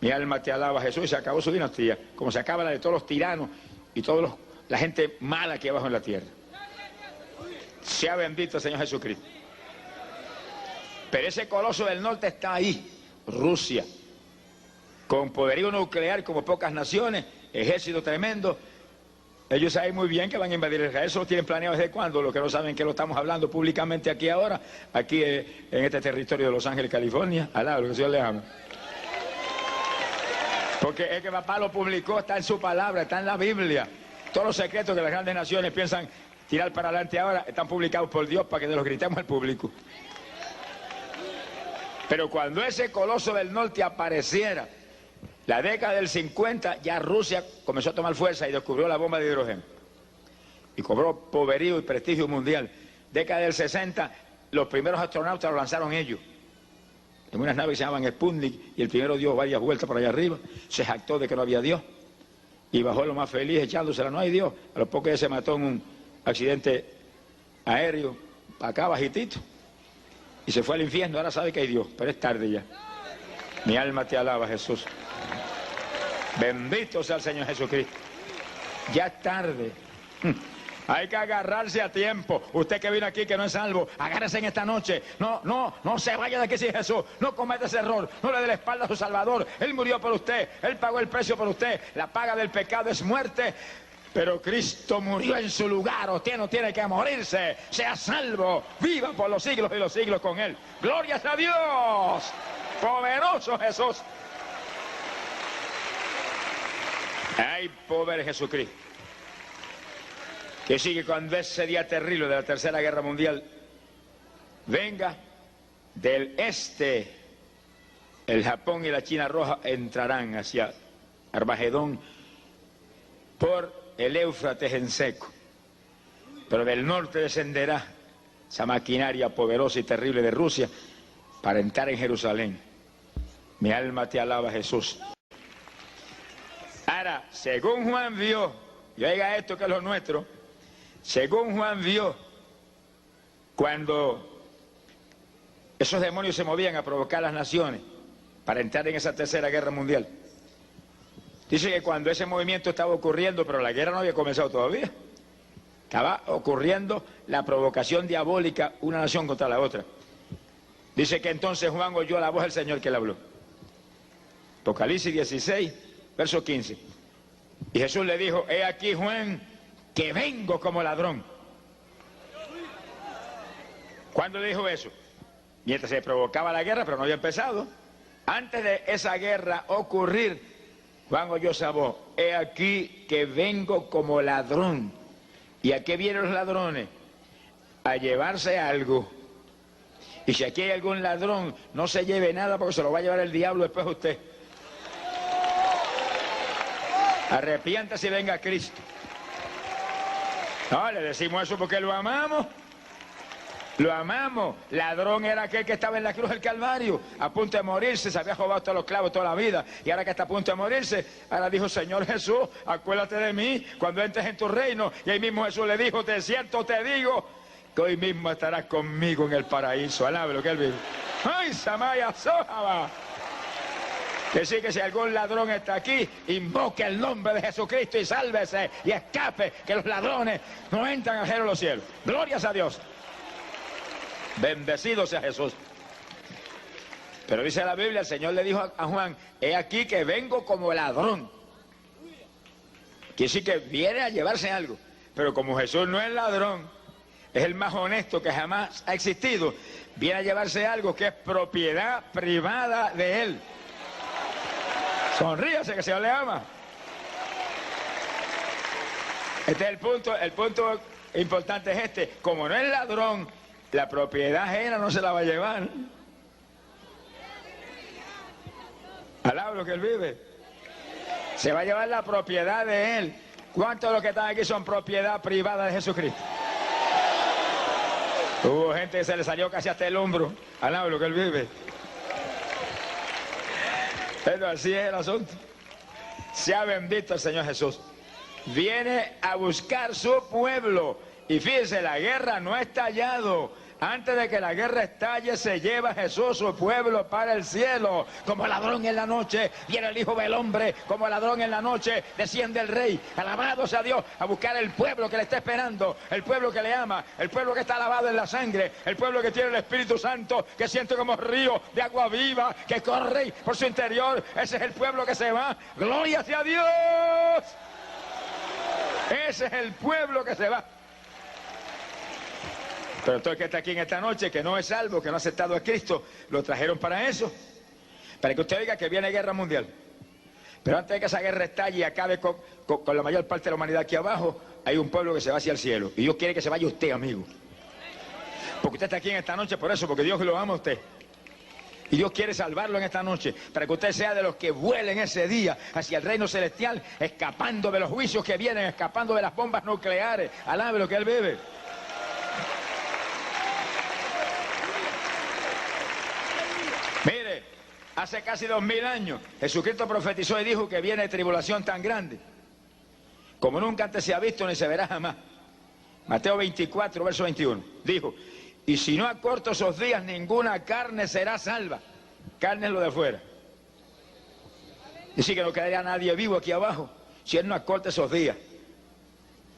Mi alma te alaba, Jesús, y se acabó su dinastía, como se acaba la de todos los tiranos y toda la gente mala que hay abajo en la tierra. Sea bendito el Señor Jesucristo. Pero ese coloso del norte está ahí, Rusia, con poderío nuclear como pocas naciones, ejército tremendo. Ellos saben muy bien que van a invadir Israel. Eso lo tienen planeado desde cuándo. Lo que no saben que lo estamos hablando públicamente aquí ahora, aquí en este territorio de Los Ángeles, California. Alá, lo que el Señor le ama. Porque es que papá lo publicó, está en su palabra, está en la Biblia. Todos los secretos que las grandes naciones piensan tirar para adelante ahora están publicados por Dios para que nos los gritemos al público. Pero cuando ese coloso del norte apareciera, la década del 50, ya Rusia comenzó a tomar fuerza y descubrió la bomba de hidrógeno. Y cobró poderío y prestigio mundial. Década del 60, los primeros astronautas lo lanzaron ellos. En unas naves que se llamaban Sputnik, y el primero dio varias vueltas por allá arriba, se jactó de que no había Dios. Y bajó lo más feliz echándosela, no hay Dios. A los pocos días se mató en un accidente aéreo, acá bajitito. Y se fue al infierno, ahora sabe que hay Dios, pero es tarde ya. Mi alma te alaba, Jesús. Bendito sea el Señor Jesucristo. Ya es tarde. Hay que agarrarse a tiempo. Usted que vino aquí que no es salvo, agárrese en esta noche. No se vaya de aquí sin Jesús. No cometa ese error. No le dé la espalda a su Salvador. Él murió por usted. Él pagó el precio por usted. La paga del pecado es muerte. Pero Cristo murió en su lugar. Usted no tiene que morirse. Sea salvo. Viva por los siglos y los siglos con Él. Gloria a Dios. Poderoso Jesús. Hay poder en Jesucristo. Que sigue cuando ese día terrible de la Tercera Guerra Mundial venga del este, el Japón y la China Roja entrarán hacia Armagedón por el Éufrates en seco. Pero del norte descenderá esa maquinaria poderosa y terrible de Rusia para entrar en Jerusalén. Mi alma te alaba, Jesús. Ahora, según Juan vio y oiga esto que es lo nuestro, según Juan vio, cuando esos demonios se movían a provocar las naciones para entrar en esa tercera guerra mundial, dice que cuando ese movimiento estaba ocurriendo, pero la guerra no había comenzado todavía, estaba ocurriendo la provocación diabólica una nación contra la otra. Dice que entonces Juan oyó la voz del Señor que le habló. Apocalipsis 16, verso 15. Y Jesús le dijo, he aquí, Juan, que vengo como ladrón. ¿Cuándo le dijo eso? Mientras se provocaba la guerra, pero no había empezado. Antes de esa guerra ocurrir, Juan oyó esa voz, he aquí que vengo como ladrón. ¿Y a qué vienen los ladrones? A llevarse algo. Y si aquí hay algún ladrón, no se lleve nada porque se lo va a llevar el diablo después a usted. Arrepiéntase y venga a Cristo. No, le decimos eso porque lo amamos. Lo amamos. Ladrón era aquel que estaba en la cruz del Calvario, a punto de morirse, se había robado todos los clavos toda la vida, y ahora que está a punto de morirse, ahora dijo, Señor Jesús, acuérdate de mí cuando entres en tu reino. Y ahí mismo Jesús le dijo, de cierto te digo, que hoy mismo estarás conmigo en el paraíso. Alabe lo que él vive. ¡Ay, Samaya Sojaba! Decir que si algún ladrón está aquí, invoque el nombre de Jesucristo y sálvese y escape, que los ladrones no entran al reino de los cielos. Glorias a Dios. Bendecido sea Jesús. Pero dice la Biblia, el Señor le dijo a Juan, he aquí que vengo como ladrón. Quiere decir que viene a llevarse algo. Pero como Jesús no es ladrón, es el más honesto que jamás ha existido, viene a llevarse algo que es propiedad privada de él. Sonríase que el Señor le ama. Este es el punto importante es este. Como no es ladrón, la propiedad ajena no se la va a llevar. Alaba lo que él vive. Se va a llevar la propiedad de él. ¿Cuántos de los que están aquí son propiedad privada de Jesucristo? Hubo gente que se le salió casi hasta el hombro. Alaba lo que él vive. Pero así es el asunto. Sea bendito el Señor Jesús. Viene a buscar su pueblo. Y fíjense, la guerra no ha estallado. Antes de que la guerra estalle, se lleva Jesús su pueblo para el cielo. Como ladrón en la noche, viene el Hijo del Hombre. Como ladrón en la noche, desciende el Rey. Alabado sea Dios, a buscar el pueblo que le está esperando. El pueblo que le ama. El pueblo que está lavado en la sangre. El pueblo que tiene el Espíritu Santo, que siente como río de agua viva, que corre por su interior. Ese es el pueblo que se va. ¡Gloria sea Dios! Ese es el pueblo que se va. Pero todo el que está aquí en esta noche, que no es salvo, que no ha aceptado a Cristo, lo trajeron para eso. Para que usted oiga que viene guerra mundial. Pero antes de que esa guerra estalle y acabe con la mayor parte de la humanidad aquí abajo, hay un pueblo que se va hacia el cielo. Y Dios quiere que se vaya usted, amigo. Porque usted está aquí en esta noche por eso, porque Dios lo ama a usted. Y Dios quiere salvarlo en esta noche, para que usted sea de los que vuelen ese día hacia el reino celestial, escapando de los juicios que vienen, escapando de las bombas nucleares. Alabe lo que él vive. Mire, hace casi 2000 años, Jesucristo profetizó y dijo que viene tribulación tan grande, como nunca antes se ha visto ni se verá jamás. Mateo 24, verso 21, dijo, y si no acorto esos días, ninguna carne será salva. Carne es lo de afuera. Dice que no quedaría nadie vivo aquí abajo, si él no acorta esos días.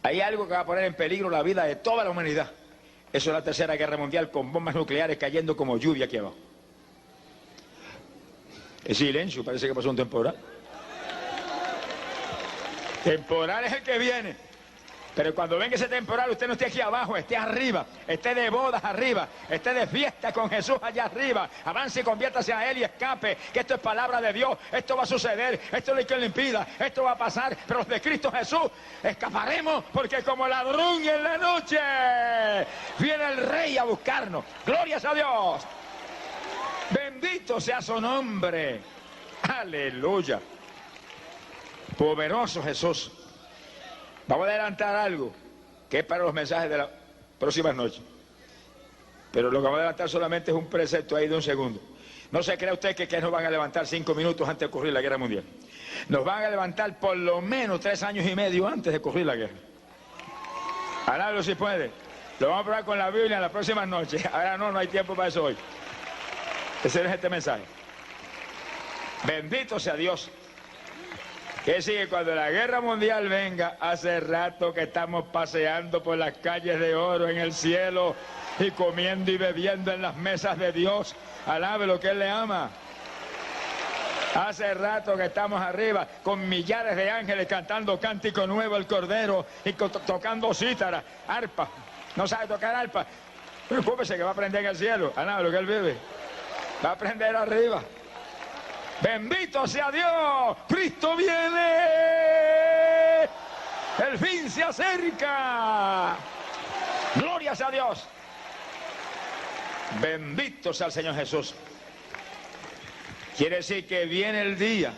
Hay algo que va a poner en peligro la vida de toda la humanidad. Eso es la tercera guerra mundial, con bombas nucleares cayendo como lluvia aquí abajo. Es silencio, parece que pasó un temporal. Temporal es el que viene. Pero cuando venga ese temporal, usted no esté aquí abajo, esté arriba, esté de bodas arriba, esté de fiesta con Jesús allá arriba. Avance y conviértase a Él y escape, que esto es palabra de Dios. Esto va a suceder, esto no hay quien lo impida, esto va a pasar. Pero los de Cristo Jesús escaparemos, porque como ladrón en la noche viene el Rey a buscarnos. ¡Glorias a Dios! Bendito sea su nombre. Aleluya. Poderoso Jesús. Vamos a adelantar algo que es para los mensajes de las próximas noches. Pero lo que vamos a adelantar solamente es un precepto ahí de un segundo. No se crea usted que nos van a levantar 5 minutos antes de ocurrir la guerra mundial. Nos van a levantar por lo menos 3 años y medio antes de ocurrir la guerra. Alábelo si puede. Lo vamos a probar con la Biblia en las próximas noches. Ahora no hay tiempo para eso hoy. Ese es este mensaje. Bendito sea Dios. Que sigue cuando la guerra mundial venga, hace rato que estamos paseando por las calles de oro en el cielo y comiendo y bebiendo en las mesas de Dios. Alabe lo que Él le ama. Hace rato que estamos arriba con millares de ángeles cantando cántico nuevo el Cordero y tocando cítara, arpa. ¿No sabe tocar arpa? Preocúpese que va a aprender en el cielo. Alabe lo que Él vive. Va a aprender arriba. Bendito sea Dios, Cristo viene, el fin se acerca, gloria sea Dios, bendito sea el Señor Jesús. Quiere decir que viene el día,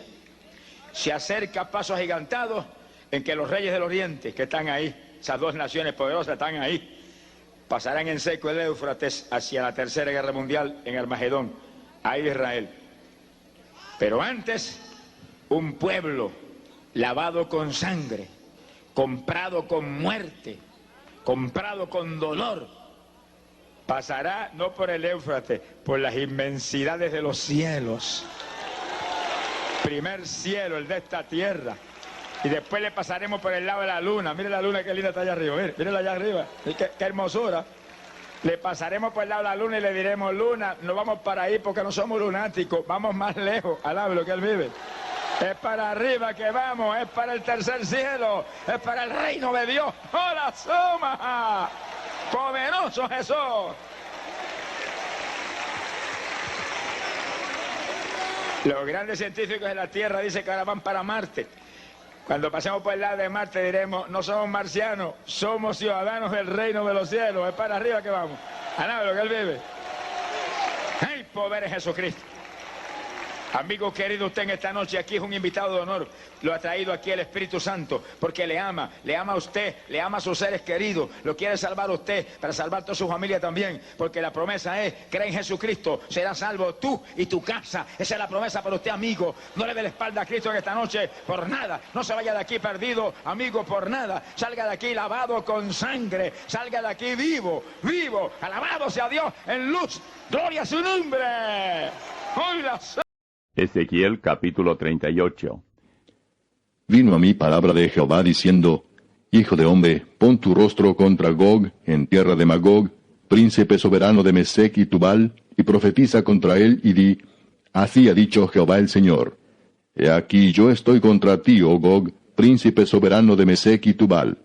se acerca a pasos agigantados en que los reyes del oriente que están ahí, esas dos naciones poderosas están ahí, pasarán en seco el Éufrates hacia la tercera guerra mundial en Armagedón, a Israel. Pero antes, un pueblo lavado con sangre, comprado con muerte, comprado con dolor, pasará no por el Éufrates, por las inmensidades de los cielos. Primer cielo, el de esta tierra. Y después le pasaremos por el lado de la luna. Mire la luna, qué linda está allá arriba. Mírela allá arriba. Qué hermosura. Le pasaremos por el lado de la luna y le diremos, luna, no vamos para ahí porque no somos lunáticos, vamos más lejos, alabe lo que Él vive. Es para arriba que vamos, es para el tercer cielo, es para el reino de Dios. ¡Hola, suma! ¡Poderoso Jesús! Los grandes científicos de la Tierra dicen que ahora van para Marte. Cuando pasemos por el lado de Marte diremos, no somos marcianos, somos ciudadanos del reino de los cielos, es para arriba que vamos. Alabe lo que Él vive. ¡Ay, poder es Jesucristo! Amigo querido, usted en esta noche aquí es un invitado de honor. Lo ha traído aquí el Espíritu Santo porque le ama a usted, le ama a sus seres queridos, lo quiere salvar a usted, para salvar a toda su familia también, porque la promesa es, cree en Jesucristo, serás salvo tú y tu casa. Esa es la promesa para usted, amigo. No le dé la espalda a Cristo en esta noche por nada. No se vaya de aquí perdido, amigo, por nada. Salga de aquí lavado con sangre, salga de aquí vivo, vivo. Alabado sea Dios en luz. Gloria a su nombre. Hoy la Ezequiel capítulo 38. Vino a mí palabra de Jehová diciendo, Hijo de hombre, pon tu rostro contra Gog, en tierra de Magog, príncipe soberano de Mesec y Tubal, y profetiza contra él, y di, Así ha dicho Jehová el Señor. He aquí yo estoy contra ti, oh Gog, príncipe soberano de Mesec y Tubal.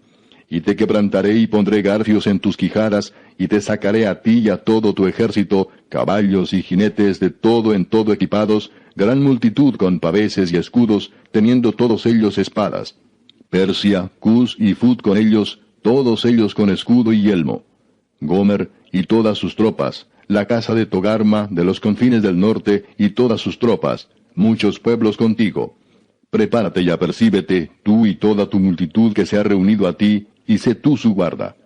Y te quebrantaré y pondré garfios en tus quijadas, y te sacaré a ti y a todo tu ejército, caballos y jinetes de todo en todo equipados, gran multitud con paveses y escudos, teniendo todos ellos espadas. Persia, Cus y Fut con ellos, todos ellos con escudo y yelmo. Gomer y todas sus tropas, la casa de Togarma, de los confines del norte, y todas sus tropas, muchos pueblos contigo. Prepárate y apercíbete, tú y toda tu multitud que se ha reunido a ti, y sé tú su guarda.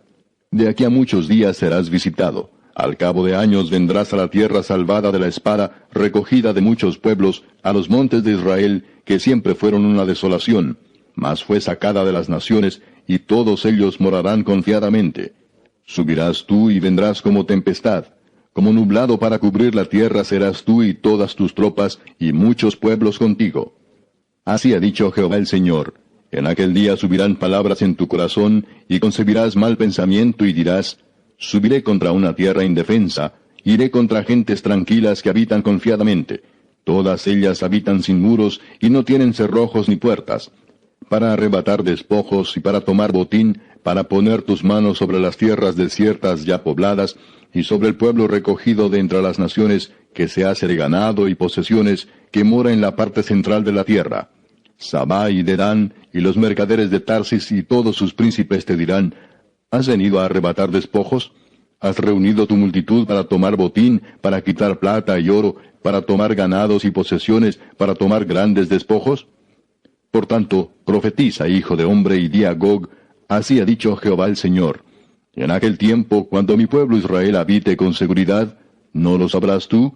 De aquí a muchos días serás visitado. Al cabo de años vendrás a la tierra salvada de la espada, recogida de muchos pueblos, a los montes de Israel, que siempre fueron una desolación, mas fue sacada de las naciones, y todos ellos morarán confiadamente. Subirás tú y vendrás como tempestad. Como nublado para cubrir la tierra serás tú y todas tus tropas, y muchos pueblos contigo. Así ha dicho Jehová el Señor. En aquel día subirán palabras en tu corazón, y concebirás mal pensamiento, y dirás, Subiré contra una tierra indefensa, iré contra gentes tranquilas que habitan confiadamente. Todas ellas habitan sin muros, y no tienen cerrojos ni puertas. Para arrebatar despojos y para tomar botín, para poner tus manos sobre las tierras desiertas ya pobladas, y sobre el pueblo recogido de entre las naciones, que se hace de ganado y posesiones, que mora en la parte central de la tierra. Sabá y Dedán, y los mercaderes de Tarsis y todos sus príncipes te dirán, ¿has venido a arrebatar despojos? ¿Has reunido tu multitud para tomar botín, para quitar plata y oro, para tomar ganados y posesiones, para tomar grandes despojos? Por tanto, profetiza, hijo de hombre, y di a Gog, así ha dicho Jehová el Señor. En aquel tiempo, cuando mi pueblo Israel habite con seguridad, ¿no lo sabrás tú?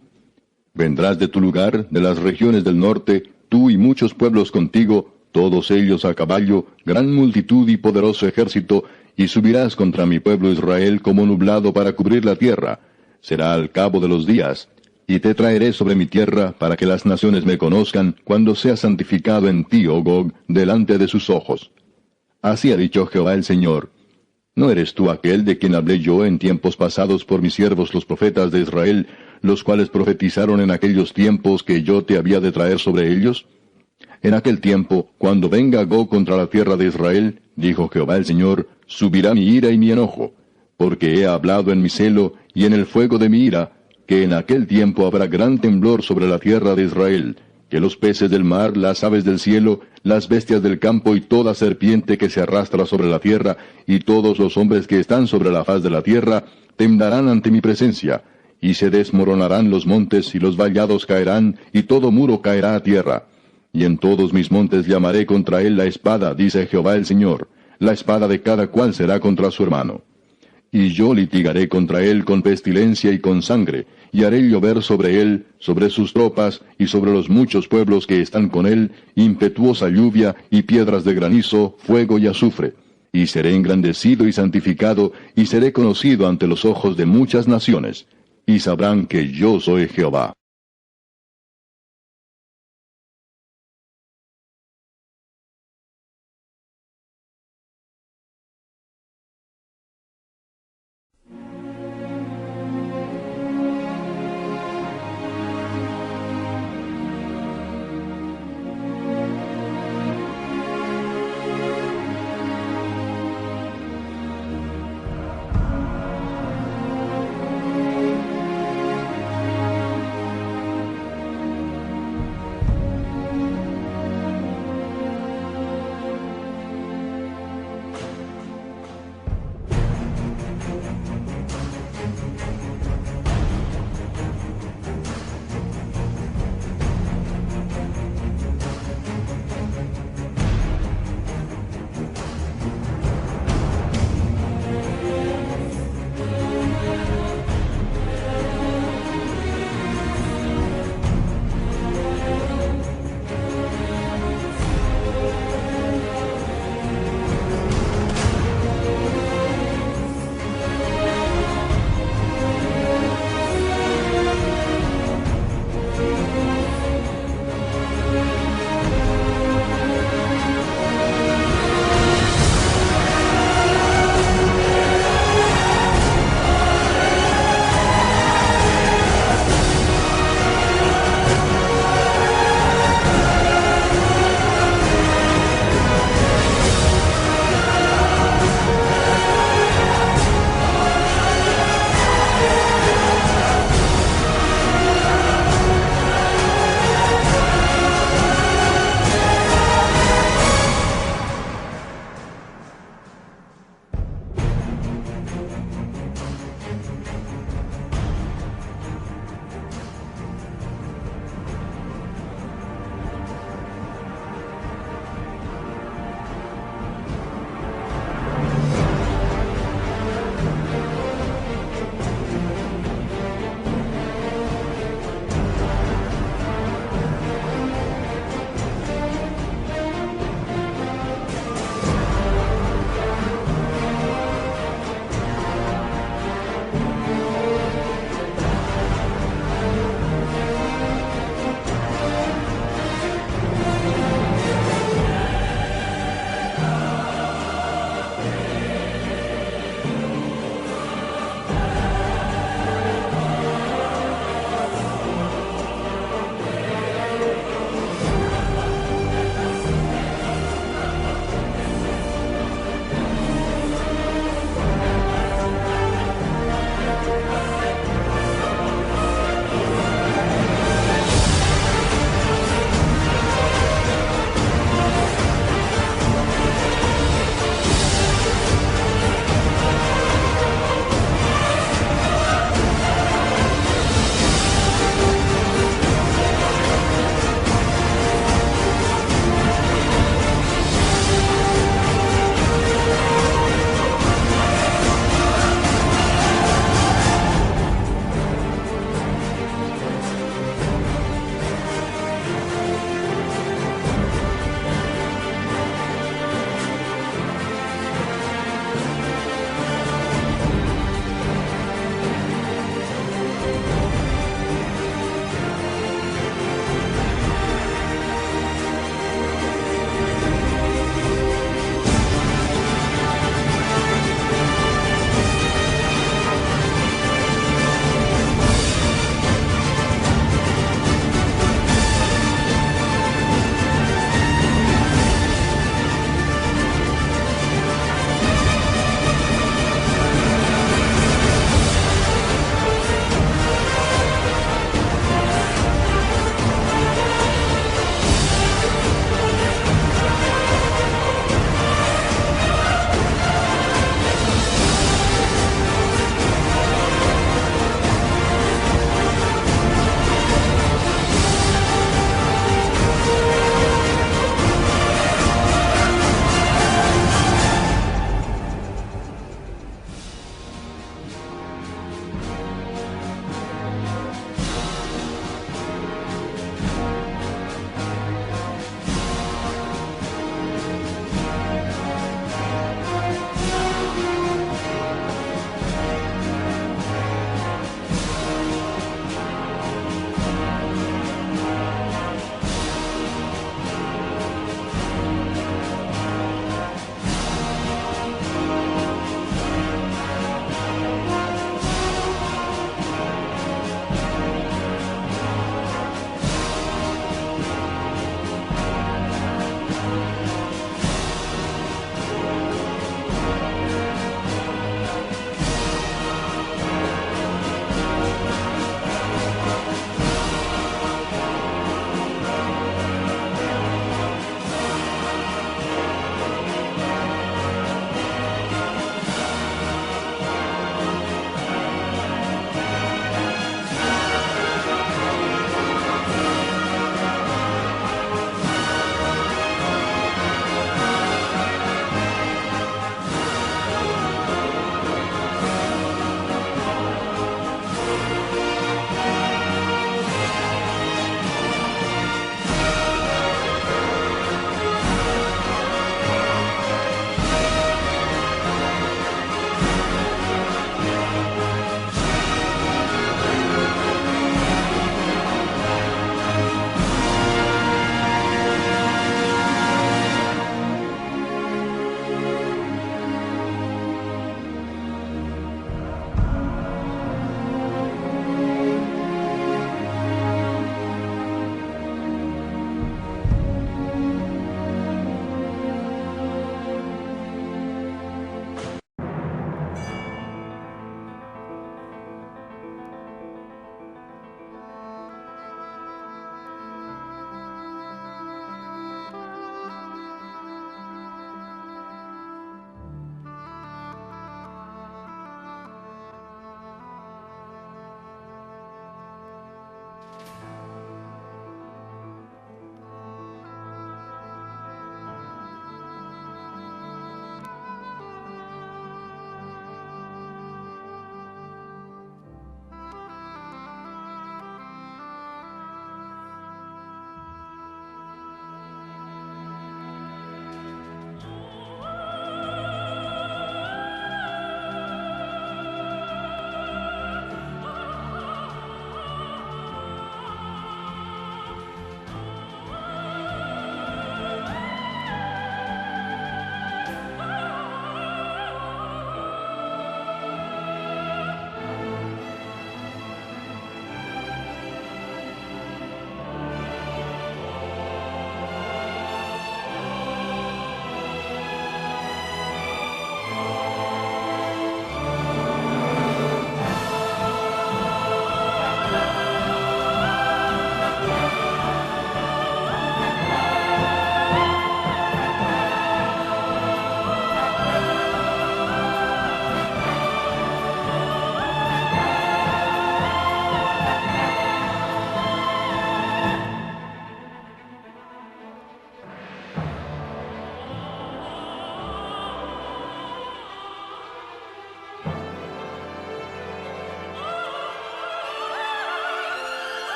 Vendrás de tu lugar, de las regiones del norte, tú y muchos pueblos contigo, todos ellos a caballo, gran multitud y poderoso ejército, y subirás contra mi pueblo Israel como nublado para cubrir la tierra. Será al cabo de los días, y te traeré sobre mi tierra para que las naciones me conozcan cuando sea santificado en ti, oh Gog, delante de sus ojos. Así ha dicho Jehová el Señor. ¿No eres tú aquel de quien hablé yo en tiempos pasados por mis siervos los profetas de Israel, los cuales profetizaron en aquellos tiempos que yo te había de traer sobre ellos? En aquel tiempo, cuando venga Gog contra la tierra de Israel, dijo Jehová el Señor, subirá mi ira y mi enojo, porque he hablado en mi celo y en el fuego de mi ira, que en aquel tiempo habrá gran temblor sobre la tierra de Israel, que los peces del mar, las aves del cielo, las bestias del campo y toda serpiente que se arrastra sobre la tierra, y todos los hombres que están sobre la faz de la tierra, temblarán ante mi presencia, y se desmoronarán los montes, y los vallados caerán, y todo muro caerá a tierra. Y en todos mis montes llamaré contra él la espada, dice Jehová el Señor. La espada de cada cual será contra su hermano. Y yo litigaré contra él con pestilencia y con sangre, y haré llover sobre él, sobre sus tropas, y sobre los muchos pueblos que están con él, impetuosa lluvia, y piedras de granizo, fuego y azufre. Y seré engrandecido y santificado, y seré conocido ante los ojos de muchas naciones, y sabrán que yo soy Jehová.